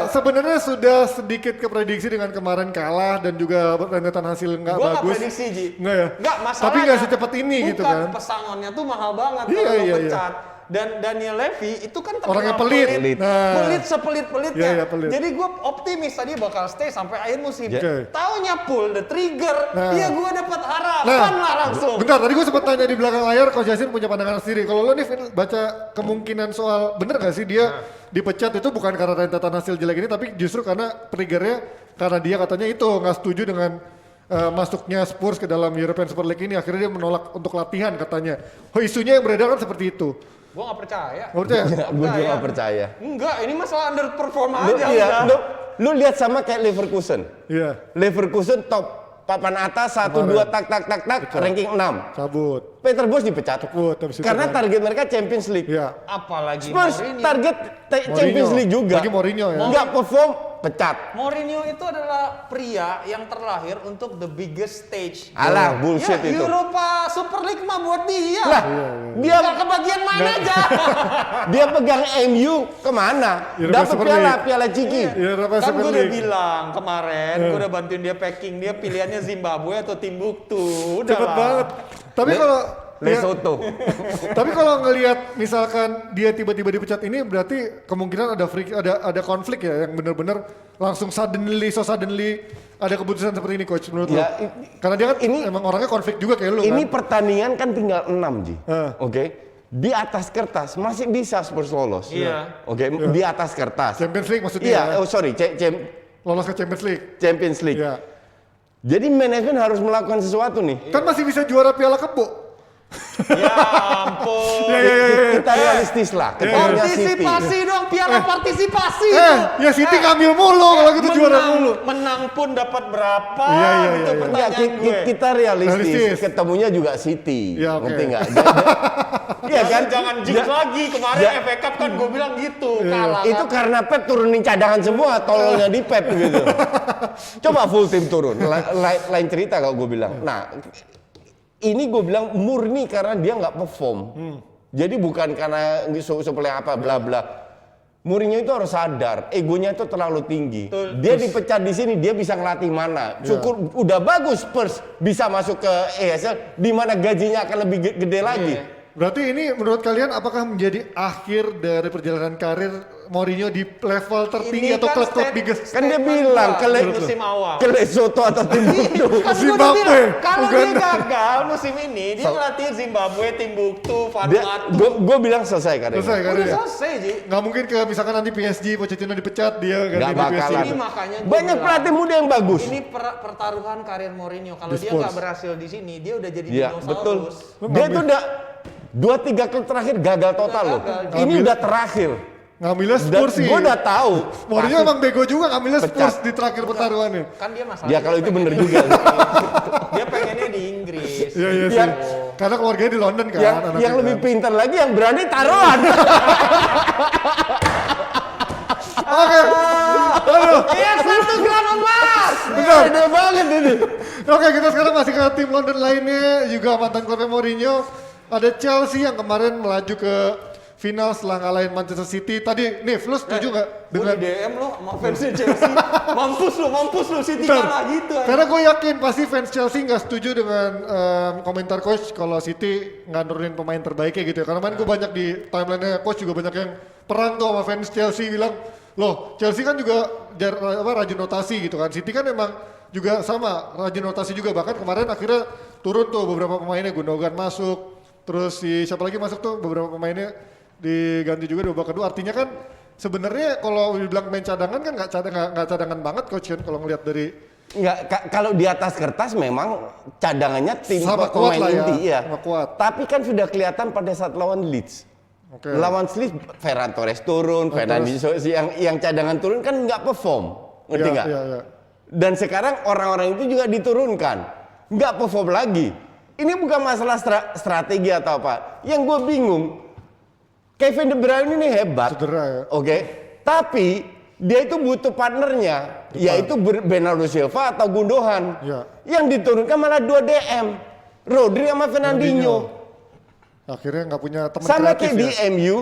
Sebenarnya sudah sedikit keprediksi dengan kemarin kalah dan juga rentetan hasil nggak Gua nggak bagus. prediksi Ji. Nggak ya? Nggak, masalahnya. Tapi nggak secepat ini gitu kan. Bukan, pesangonnya tuh mahal banget Iya, kalau lo iya, pecat. Dan Daniel Levy itu kan terkenal Orangnya pelit. Nah. Pelit sepelit-pelitnya. Iya, iya, pelit. Jadi gue optimis tadi bakal stay sampai akhir musim. Oke. Taunya pull the trigger, Nah. ya gue dapat harapan lah langsung. Bentar, tadi gue sempat tanya di belakang layar, Coach Jasin punya pandangan sendiri. Kalau lo nih Vin, baca kemungkinan soal bener gak sih dia dipecat itu bukan karena rentetan hasil jelek ini, tapi justru karena triggernya karena dia katanya itu nggak setuju dengan masuknya Spurs ke dalam European Super League ini. Akhirnya dia menolak untuk latihan katanya. Oh isunya yang beredar kan seperti itu. Gua nggak percaya. Nggak percaya? Gue juga nggak percaya. Enggak, ini masalah underperform Lu, aja iya, udah. lu lihat sama kayak Leverkusen. Iya, Leverkusen top papan atas 1 2 tak ranking 6. cabut. Peter Bosz dipecat. Cabut, habis itu Karena kan. target mereka Champions League. Iya. Apalagi Spurs Mourinho. target Champions League juga. Lagi Mourinho ya. Nggak perform, pecat. Mourinho itu adalah pria yang terlahir untuk the biggest stage. Alah, bullshit Ya, itu. Europa Super League mah buat dia. Lah, dia Tinggal kebagian main aja. dia pegang MU kemana? Europa Dapat Super piala, League. piala Ciki. Iya, Europa Kan Super gue udah League. bilang kemarin, gue udah bantuin dia packing, dia pilihannya Zimbabwe atau Timbuktu. Udah Cepet lah. banget. Tapi kalau Lesotho. tapi kalau ngelihat misalkan dia tiba-tiba dipecat ini berarti kemungkinan ada konflik ya yang benar-benar langsung suddenly ada keputusan seperti ini coach menurut lo? Ya, Karena dia kan ini- emang orangnya konflik juga kayak lu Ini kan. pertandingan kan tinggal 6 Ji. Eh. Oke. Di atas kertas masih bisa Spurs lolos. Iya. Oke, di atas kertas. Champions League maksudnya. Iya, ya. oh sorry, Lolos ke Champions League. Champions League. Iya. Jadi manajemen harus melakukan sesuatu nih. Kan masih bisa juara Piala Kebo. Ya ampun. Kita realistis lah. Ketuanya City. Partisipasi dong, piala partisipasi. Ya City ngambil mulu kalau gitu juara mulu. Menang pun dapat berapa? Iya, iya, gitu iya, iya. Enggak, pertanyaan gue. kita realistis. Realistis. Ketemunya juga City. Ya, oke. Ngerti nggak? Iya kan? Jangan jinx lagi. Kemarin Ja- FA Cup kan gue bilang gitu, kalah. Itu kan. karena Pep turunin cadangan semua, tololnya di Pep gitu. Coba full tim turun. Lain cerita kalau gue bilang. Nah, ini gue bilang murni karena dia nggak perform. Jadi bukan karena seperti apa bla bla. Mourinho itu harus sadar, egonya itu terlalu tinggi. Dia dipecat di sini, dia bisa ngelatih mana. Syukur udah bagus Spurs bisa masuk ke ESL, di mana gajinya akan lebih gede lagi. Berarti ini menurut kalian apakah menjadi akhir dari perjalanan karir Mourinho di level tertinggi Ini atau kan klub-klub stat- biggest? Kan dia Statement bilang gua musim awal. ke Lesotho atau Timbuktu. Kan gua udah Zimbabwe, bilang, kalau dia Uganda. gagal musim ini, dia ngelatih Zimbabwe, Timbuktu, Vanuatu. Gue bilang selesai karirnya. Selesai kan Udah ya? selesai, Ji. Nggak mungkin ke misalkan nanti PSG, Pochettino dipecat, dia ganti Nggak di PSG. bakalan. Ini makanya gua Banyak bilang, pelatih muda yang bagus. Ini pertaruhan karir Mourinho. Kalau Di dia Spurs. nggak berhasil di sini, dia udah jadi Iya, betul. dinosaurus. Dia tuh udah 2-3 klub terakhir gagal total loh. gagal. Ini udah terakhir. Ngambilnya Dan Spurs sih. gue udah tahu. Mourinho pasti- emang bego juga ngambilnya Spurs Pecat. di terakhir pertaruhannya. Kan dia masalah. Ya kalau itu bener juga. Dia pengennya di Inggris. Iya iya sih. Yang- Karena keluarganya di London kan. yang anaknya yang lebih kan. pintar lagi yang berani taruhan. Oke. Aduh. Iya, 1 gram emas. Benar. Beda banget ini. Oke, kita sekarang masih ke tim London lainnya, juga mantan klubnya Mourinho. Ada Chelsea yang kemarin melaju ke final setelah ngalahin Manchester City. Tadi, Nif, lu setuju nggak Gue dengan... di DM lo sama fansnya Chelsea. Mampus lu City Bentar. kalah gitu. Karena gue yakin pasti fans Chelsea nggak setuju dengan komentar coach kalau City nggak nurunin pemain terbaiknya gitu ya. Karena kemarin gue banyak di timeline-nya coach juga banyak yang perang tuh sama fans Chelsea bilang, loh Chelsea kan juga rajin rotasi gitu kan. City kan emang juga sama rajin rotasi juga, bahkan kemarin akhirnya turun tuh beberapa pemainnya, Gundogan masuk, terus si siapa lagi masuk tuh beberapa pemainnya diganti juga di babak kedua. Artinya kan sebenarnya kalau dibilang main cadangan kan nggak cadangan banget coach kan kalau ngelihat dari Enggak, kalau di atas kertas memang cadangannya tim Sama kuat pemain lah ya, inti ya. sama kuat. Tapi kan sudah kelihatan pada saat lawan Leeds. Oke. Lawan Leeds, Ferran Torres turun, Fernandinho yang cadangan turun kan nggak perform, ngerti Iya, nggak? iya, iya. Dan sekarang orang-orang itu juga diturunkan, nggak perform lagi. Ini bukan masalah strategi atau apa. Yang gue bingung, Kevin De Bruyne ini hebat, Cedera ya. oke. Tapi dia itu butuh partnernya, yaitu Bernardo Silva atau Gundogan. Iya. Yang diturunkan malah 2 DM, Rodri sama Fernandinho. Akhirnya nggak punya teman Sama kreatif kayak di ya. MU,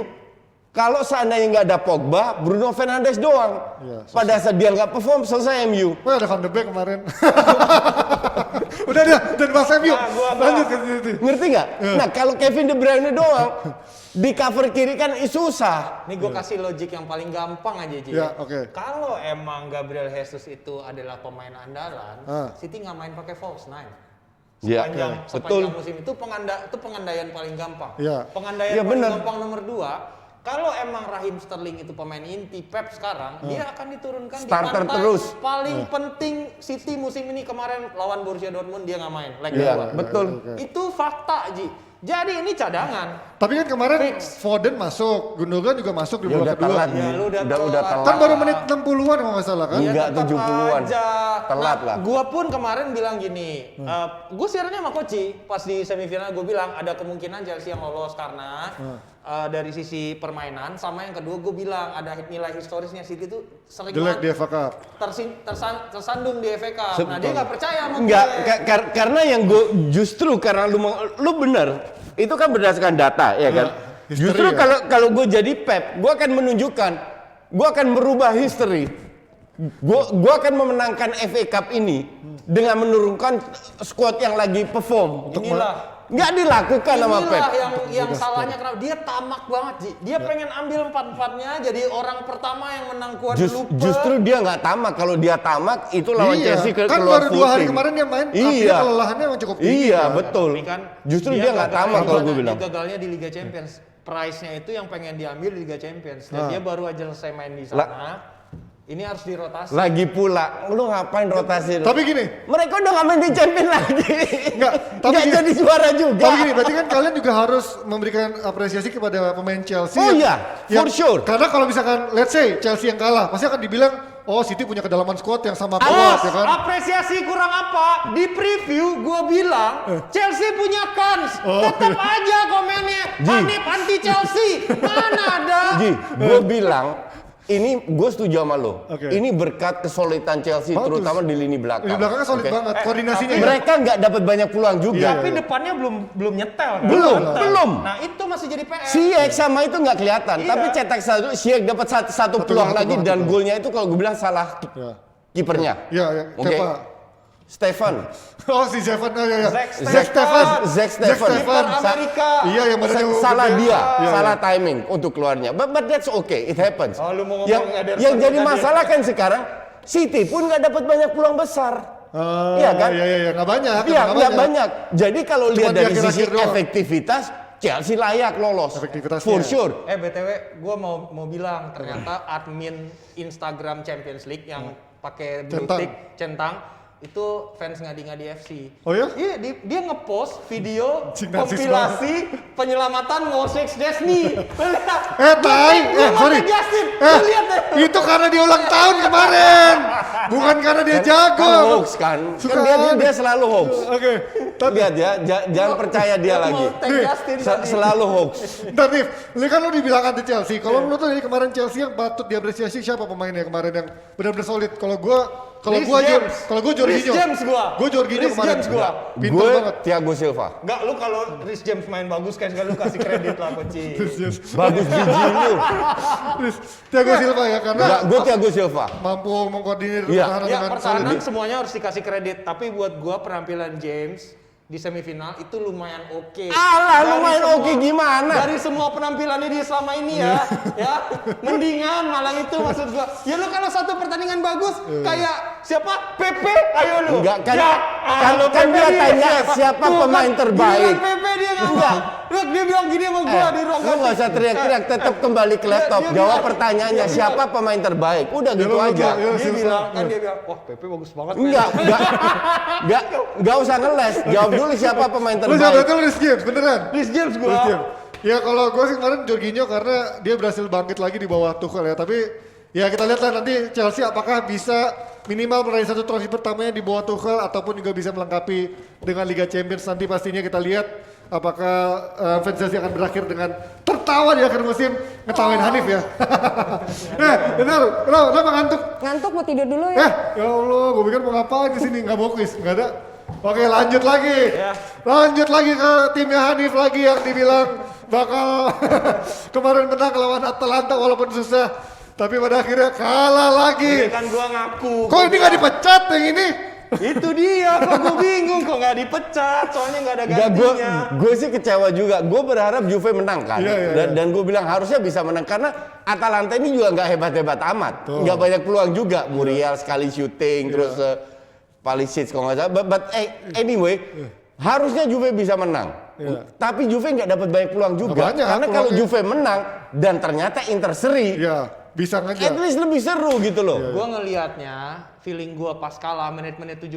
kalau seandainya nggak ada Pogba, Bruno Fernandes doang. Iya, Pada saat dia nggak perform, selesai MU. Wah ada Van de Beek kemarin. Udah dia dan Mas MU. Lanjut ke situ. Ngerti nggak? Nah kalau Kevin De Bruyne doang, di cover kiri kan susah. Nih gue kasih logik yang paling gampang aja, Ji. Ya, oke. Kalau emang Gabriel Jesus itu adalah pemain andalan, Ah. City nggak main pakai false nine. Ya, Sepanjang musim itu pengandaian paling gampang. Iya. Pengandaian Iya, paling bener. gampang nomor 2. Kalau emang Raheem Sterling itu pemain inti Pep sekarang, dia akan diturunkan Starter di pantai terus. paling penting City musim ini. Kemarin lawan Borussia Dortmund dia nggak main leg Iya, kedua. betul. Itu fakta, Ji. Jadi ini cadangan. Tapi kan kemarin Foden masuk, Gundogan juga masuk di Ya babak udah kedua. telat, Ya, lu udah udah telat. telat. Kan baru menit 60-an kalau nggak salah kan? Iya. Enggak, tetap 70-an. aja. Telat lah. Gua pun kemarin bilang gini, gue siarannya sama Koci pas di semifinal gue bilang ada kemungkinan Chelsea yang lolos karena dari sisi permainan, sama yang kedua gue bilang ada nilai historisnya City itu sering Jelek di banget FA Cup. tersandung di FA Cup. Nah dia nggak percaya sama Enggak, gue. karena yang gue justru karena lu bener, itu kan berdasarkan data ya kan. history Justru ya. kalau gue jadi Pep, gue akan menunjukkan, gue akan merubah history. Gue akan memenangkan FA Cup ini dengan menurunkan squad yang lagi perform. Nggak dilakukan sama Pep. Inilah yang salahnya kenapa dia tamak banget Ji. Dia pengen ambil 4-4-nya jadi orang pertama yang menang Guadalupe. Justru dia nggak tamak. Kalau dia tamak itu lawan Iya, Chelsea kan keluar baru 2 hari footing. kemarin dia main, Iya. artinya kelelahannya emang cukup tinggi. Iya, kan? betul. Tapi kan Justru dia nggak tamak kalau gue bilang. Dia gagalnya di Liga Champions. Prize-nya itu yang pengen diambil di Liga Champions. Dan dia baru aja selesai main di sana. Ini harus dirotasi. Lagi pula, lu ngapain rotasi? Tapi gini, Mereka udah nggak main di Champions lagi. Enggak, tapi Nggak gini. jadi juara juga. tapi gini, berarti kan kalian juga harus memberikan apresiasi kepada pemain Chelsea. Oh yang- iya, for sure. Karena kalau misalkan, let's say Chelsea yang kalah, pasti akan dibilang, oh City punya kedalaman squad yang sama Awas, kuat, ya kan? apresiasi kurang apa? Di preview gue bilang Chelsea punya kans. Tetap aja komennya. Hanif anti Chelsea. Mana ada? Ji, gue bilang, ini gue setuju sama lo. Oke. Ini berkat kesulitan Chelsea, Bagus. terutama di lini belakang. Di belakangnya solid Oke? banget, koordinasinya ya. Mereka nggak dapat banyak peluang juga. Tapi depannya belum nyetel kan? Belum. Nah itu masih jadi PR. Ziyech sama itu nggak kelihatan, Iya. tapi cetak satu, Ziyech dapat satu peluang satu lagi peluang, dan satu golnya itu kalau gue bilang salah Ya. kipernya. Iya, ya, Oke. Kepa. Stefan. Oh si Stefan, oh iya, iya. Zack Zack Stefan. Kiper Amerika. Iya, yang badannya Salah gede. dia, Iya, salah timing untuk keluarnya. But that's okay, it happens. Oh, lu mau ngomong yang Ederson yang jadi tadi. masalah kan sekarang City pun nggak dapat banyak peluang besar. Iya kan? Iya, nggak banyak. Iya, emang nggak banyak. Jadi kalau Cuma lihat di dari sisi akhir-akhir doang. efektivitas, Chelsea layak lolos. Efektivitasnya. For sure. BTW, gue mau bilang ternyata admin Instagram Champions League yang pakai blue Centang. tick centang itu fans ngadi-ngadi FC. Oh ya? Iya, dia ngepost video Cing, narsis kompilasi penyelamatan Moses Desni. Tai, sorry. Justin, lu lihat deh. Itu karena dia ulang tahun kemarin. Bukan karena dia jago. Kan hoax kan? Suka Kan ada. dia selalu hoax. Oke. Lihat ya, jangan percaya dia lagi. Mau tag Justin tadi. Selalu hoax. Bentar Nif, lu kan lu dibilang anti Chelsea. Kalau menurut lu dari kemarin Chelsea yang patut diapresiasi siapa pemainnya kemarin yang benar-benar solid? Kalau gua Reece James. Jorginho. Reece James gua. Gua Jorginho Reece kemarin. James gua. Pintar Gue banget. Thiago Silva. Enggak, lu kalau Reece James main bagus kan lu kasih kredit lah, Koci. Bagus biji lu. Thiago Silva ya karena Enggak, gue Thiago Silva. mampu mengkoordinir Iya. pertahanan Ya dengan pertahanan solid. semuanya harus dikasih kredit, tapi buat gua penampilan James di semifinal itu lumayan oke. Alah, Dari lumayan semua- oke gimana? Dari semua penampilannya dia selama ini ya, mendingan malah itu maksud gua. Ya lu kalau satu pertandingan bagus kayak siapa? Pepe, ayo lu. Enggak, kan, lu kan Pepe dia nih. tanya siapa Tuh, pemain kan, terbaik. giliran Pepe dia enggak. Dia bilang gini sama gua di ruang Lu nggak usah teriak-teriak, tetap kembali ke laptop. Dia Jawab bilang- pertanyaannya, dia siapa pemain terbaik? Udah gitu lu aja. bilang, Dia bilang kan dia bilang, wah Pepe bagus banget. men." Enggak usah ngeles. Jawab dulu siapa pemain Lu jangan terbaik. berarti lu Reece James, beneran? Reece James gua. Reece James. Ya kalau gue sih kemarin Jorginho karena dia berhasil bangkit lagi di bawah Tuchel ya. Tapi ya kita lihat lah nanti Chelsea apakah bisa minimal meraih satu trofi pertamanya di bawah Tuchel ataupun juga bisa melengkapi dengan Liga Champions nanti pastinya kita lihat apakah fans Chelsea akan berakhir dengan tertawa di akhir musim ngetawain Hanif ya. Benar, kenapa ngantuk? Ngantuk mau tidur dulu ya? Ya Allah, gue pikir mau ngapain di sini nggak bokis, nggak ada. Oke lanjut lagi, lanjut lagi ke timnya Hanif lagi yang dibilang bakal kemarin menang lawan Atalanta walaupun susah, tapi pada akhirnya kalah Ini lagi. kan gua ngaku. Kok ini nggak dipecat yang ini? Itu dia, kok gue bingung kok nggak dipecat, soalnya nggak ada Enggak, gantinya. gue sih kecewa juga. Gue berharap Juve menang kan. Iya, iya, Dan gue bilang harusnya bisa menang karena Atalanta ini juga nggak hebat-hebat amat. Nggak banyak peluang juga. Muriel sekali syuting, terus Pulisic kalau nggak salah. But anyway, harusnya Juve bisa menang. Tapi Juve nggak dapat banyak peluang juga. banyak Karena kalau peluangnya. Juve menang dan ternyata Inter seri, Ya bisa at ngejar. least lebih seru gitu loh. Gue ngelihatnya, feeling gue pas kalah menit-menit 70,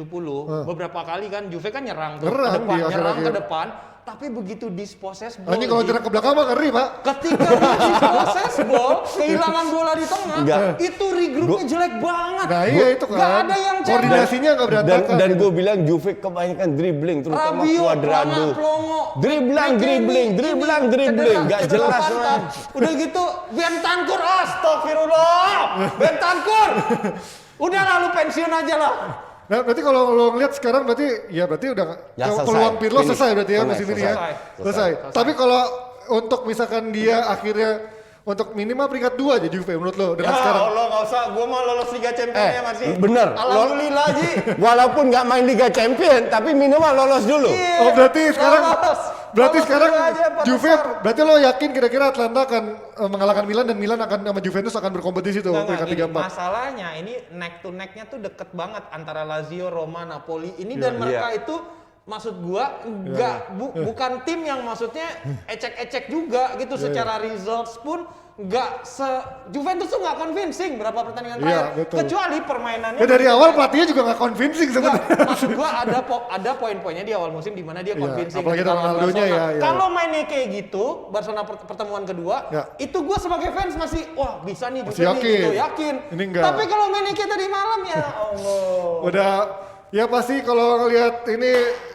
beberapa kali kan Juve kan nyerang tuh Nyerang ke depan, di nyerang akhir-akhir. ke depan. tapi begitu disposes Oh, ini kalau jarak ke belakang mah ngeri, Pak. ketika dia disposes ball, kehilangan bola di tengah, Enggak. itu regroupnya jelek banget. Nah, iya itu kan. Nggak ada yang cewek. koordinasinya nggak berantakan. Dan gue bilang Juve kebanyakan dribbling, terutama Rabiot, Cuadrado. Plongo, Dribbling, nggak cedera jelas pantat. lah. Udah gitu, Bentancur, astagfirullah, Bentancur. Udah lalu pensiun aja lah. Nah, berarti kalau lo ngeliat sekarang berarti udah Ya, selesai. peluang Pirlo Finish. selesai berarti ya Selesai, musim ini ya. selesai. Tapi kalau untuk misalkan dia akhirnya untuk minimal peringkat 2 aja Juve menurut lo dengan sekarang. Allah nggak usah, gue mau lolos Liga Champions ya masih. Bener. Alhamdulillah Ji. Walaupun nggak main Liga Champion, tapi minimal lolos dulu. Oh berarti sekarang Lolos. berarti Lolos sekarang dulu aja, empat Juve besar. berarti lo yakin kira-kira Atlanta akan mengalahkan Milan dan Milan akan sama Juventus akan berkompetisi tuh Nggak, peringkat gini, 3-4. masalahnya ini neck to necknya tuh deket banget antara Lazio, Roma, Napoli ini dan mereka itu maksud gua bukan tim yang maksudnya ecek-ecek juga gitu secara results pun nggak Juventus tuh nggak convincing berapa pertandingan Iya, terakhir betul. kecuali permainannya Ya dari awal pelatihnya juga nggak convincing Enggak, sebenarnya. maksud gua ada poin-poinnya di awal musim di mana dia Iya, convincing apalagi ketika lawan Ronaldonya Barcelona. ya. Kalau mainnya kayak gitu, Barcelona pertemuan kedua, Ya. itu gua sebagai fans masih wah bisa nih Masih Juve yakin. nih, gitu, yakin. Ini enggak. Tapi kalau mainnya kayak tadi malam ya Allah. Udah ya pasti kalau ngelihat ini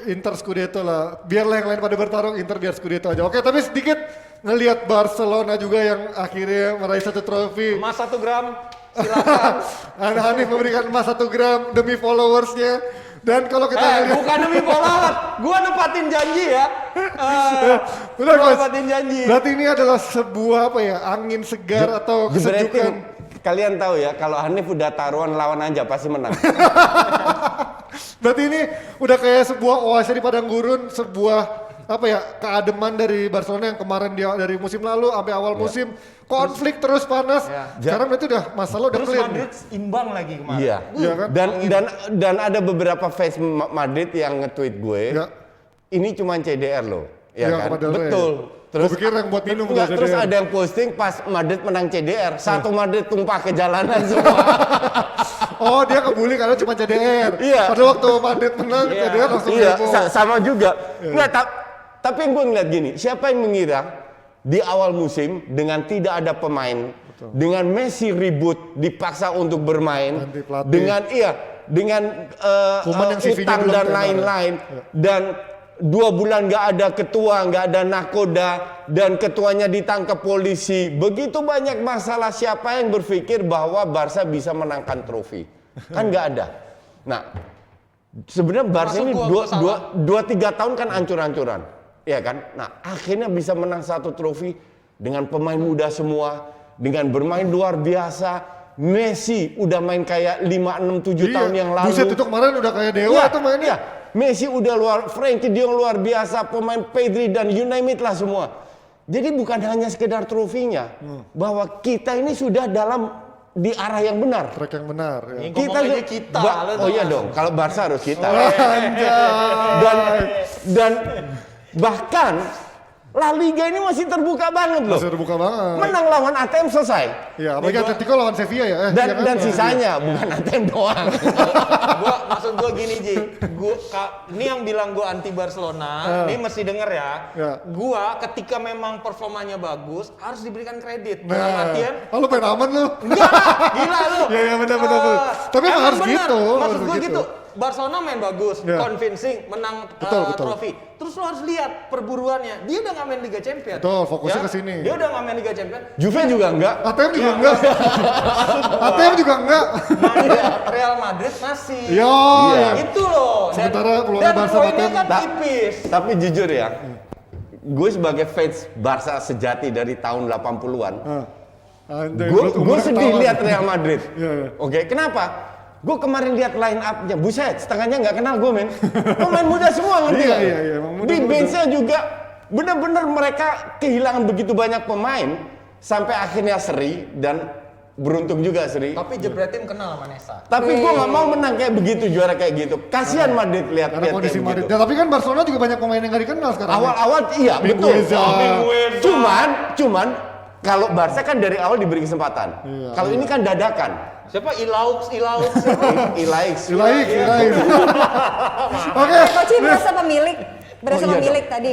Inter Scudetto lah. Biarlah yang lain pada bertarung, Inter biar Scudetto aja. Oke, tapi sedikit ngelihat Barcelona juga yang akhirnya meraih 1 trofi. Emas 1 gram, silakan. Hanif memberikan emas 1 gram demi followersnya. Dan kalau kita lihat, Bukan demi follower, gua nepatin janji ya. benar Gua Mas. nepatin janji. Berarti ini adalah sebuah apa ya, angin segar atau Berarti kesejukan. kalian tahu ya, kalau Hanif udah taruhan lawan aja pasti menang. Berarti ini udah kayak sebuah oase di padang gurun, sebuah apa ya, keademan dari Barcelona yang kemarin dia dari musim lalu sampai awal musim konflik terus panas. Sekarang berarti udah masalah udah Terus clear. Madrid imbang lagi kemarin. Iya. Iya kan? Dan ada beberapa fans Madrid yang nge-tweet gue. Ya. Ini cuma CDR loh, ya Iya, kan? Copa del Rey. Betul. Gua pikir yang buat minum enggak, tuh terus CDR. ada yang posting pas Madrid menang CDR, satu Madrid tumpah ke jalanan semua. Oh dia kebuli karena cuma CDR. Iya. Pada waktu Madrid menang CDR langsung Iya, demo. sama juga. Nggak, tapi yang gue ngeliat gini, siapa yang mengira di awal musim dengan tidak ada pemain, dengan Messi ribut, dipaksa untuk bermain, Ganti pelatih. dengan Koeman yang CV-nya utang belum dan tenar. lain-lain, dan 2 bulan nggak ada ketua, nggak ada nakoda, dan ketuanya ditangkap polisi. Begitu banyak masalah, siapa yang berpikir bahwa Barca bisa menangkan trofi? Kan nggak ada. Nah, sebenarnya Barca ini Masuk gua 2-3 tahun kan ancur-ancuran, ya kan? Nah, akhirnya bisa menang 1 trofi dengan pemain muda semua, dengan bermain luar biasa. Messi udah main kayak 5, 6, 7 tahun yang lalu. Buset itu kemarin udah kayak dewa tuh mainnya. Iya. Messi udah Frankie De Jong luar biasa, pemain Pedri dan you name it lah semua. Jadi bukan hanya sekedar trofinya, bahwa kita ini sudah di arah yang benar. Track yang benar. Ya. Ngomong aja kita, lo Oh tau iya gak? dong, kalau Barca harus kita. Anjay. Dan bahkan La Liga ini masih terbuka banget loh. Masih terbuka banget. Menang lawan ATM selesai. Ya, apalagi Atletico lawan Sevilla ya. Dan, iya kan? dan sisanya bukan ATM doang. Maksud gue gini Ji, ini yang bilang gue anti Barcelona, ini mesti denger ya. Ya. Gua ketika memang performanya bagus harus diberikan kredit. Dalam Nah, artian lu pengen aman lu. enggak lah, gila lu. Iya, benar. Tapi emang harus bener. gitu, Maksud harus gue gitu. gitu. Barcelona main bagus, Ya. convincing, menang Betul. trofi. Terus lo harus lihat perburuannya. Dia udah nggak main Liga Champions. Betul, fokusnya ke sini. Dia udah nggak main Liga Champions. Juve juga enggak. ATM juga enggak. ATM juga enggak. Real Madrid masih. Yo. Iya. Itu loh. Sementara peluangnya dan Barca poinnya Madrid. kan tipis. Tapi jujur ya, gue sebagai fans Barca sejati dari tahun 80-an, Anjay, gue umurnya sedih ketahuan. lihat Real Madrid. Iya, iya. Oke, kenapa? Gue kemarin lihat line up-nya, buset, setengahnya nggak kenal gue men. Pemain muda semua ngerti Iya, nggak? iya, emang muda, Di muda. bench-nya juga bener-bener mereka kehilangan begitu banyak pemain sampai akhirnya seri dan beruntung juga seri. Tapi jebret tim kenal sama Nesa. Tapi gue nggak mau menang kayak begitu, juara kayak gitu. Kasihan Madrid lihat Karena kondisi kayak Madrid. begitu. Ya, tapi kan Barcelona juga banyak pemain yang nggak dikenal sekarang. Awal-awal iya betul. Mingueza. Cuman kalau Barca kan dari awal diberi kesempatan. Iya, Kalau ini kan dadakan. Siapa Ilaux siapa? Ilaix. Ilaik. Oke. Coach merasa pemilik. Berasa pemilik tadi.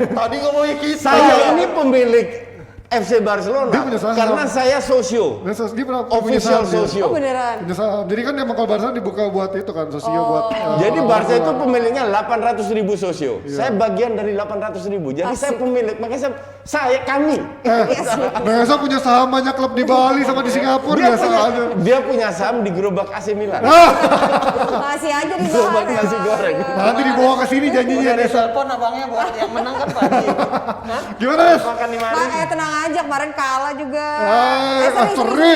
Tadi ngomongin kita. Saya ini pemilik FC Barcelona Dia punya saham. karena saya sosio, Nah, dia pernah punya official saham dia. sosio. Oh beneran. Punya saham. Jadi kan emang kalau Barca dibuka buat itu kan, sosio buat. Jadi Barca itu pemiliknya 800.000 sosio. Saya bagian dari 800.000. Jadi saya pemilik, makanya kami. Biasa punya saham banyak klub di Bali sama di Singapura biasa aja. Dia punya saham di gerobak AC Milan. Masih aja di Gerobak bawah. nasi goreng. Nanti dibawa ke sini janjinya Udah Desa. telepon abangnya buat yang menang kan pagi. Gimana Des? Makan di mari. Tenang aja, kemarin kalah juga. Seri.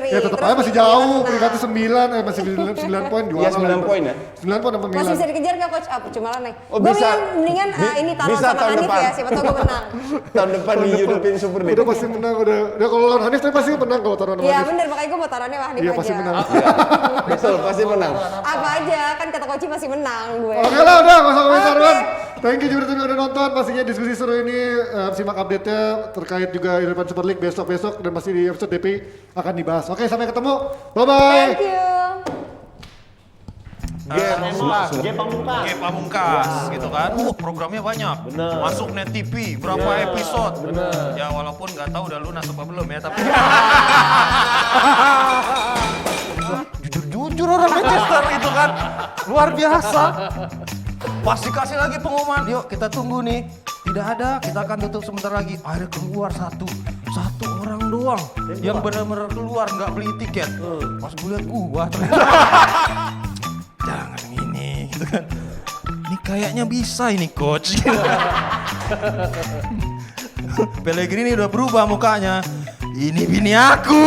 Ya tetap aja masih jauh, peringkatnya 9, masih 9 poin juara. Ya 9 poin ya. 9 poin sama Masih Milan. bisa dikejar nggak coach? Cuma lah nih. Oh, Gue bisa. mendingan ini taruh Bisa sama tahun Hanif depan. ya, siapa tau gue menang. Tahun depan di European Super League. Udah pasti menang udah. Udah kalau lawan Hanif tapi pasti menang kalau taruhan sama Iya Hanif. bener, makanya gue mau taruhnya sama Hanif Iya aja. pasti menang. Betul, pasti menang. Apa aja, kan kata coach pasti menang gue. Oke lah udah, gak usah komentar Oke. kan. Thank you juga udah nonton. Pastinya diskusi seru ini simak update-nya terkait juga European Super League besok-besok dan pasti di episode DP akan dibahas. Oke, sampai ketemu. Bye-bye. Thank you. Game Pamungkas. Oke, Pamungkas gitu kan. Programnya banyak. Masuk Net TV, berapa episode. Ya walaupun nggak tahu udah lunas apa belum ya, tapi jujur orang Manchester itu kan luar biasa. Pasti kasih lagi pengumuman. Yuk kita tunggu nih. Tidak ada, kita akan tutup sebentar lagi. Akhirnya keluar satu orang doang yang benar-benar keluar nggak beli tiket. Pas gue lihat ternyata. Jangan ini gitu kan. Ini kayaknya bisa ini coach. Pellegrini udah berubah mukanya. Ini bini aku.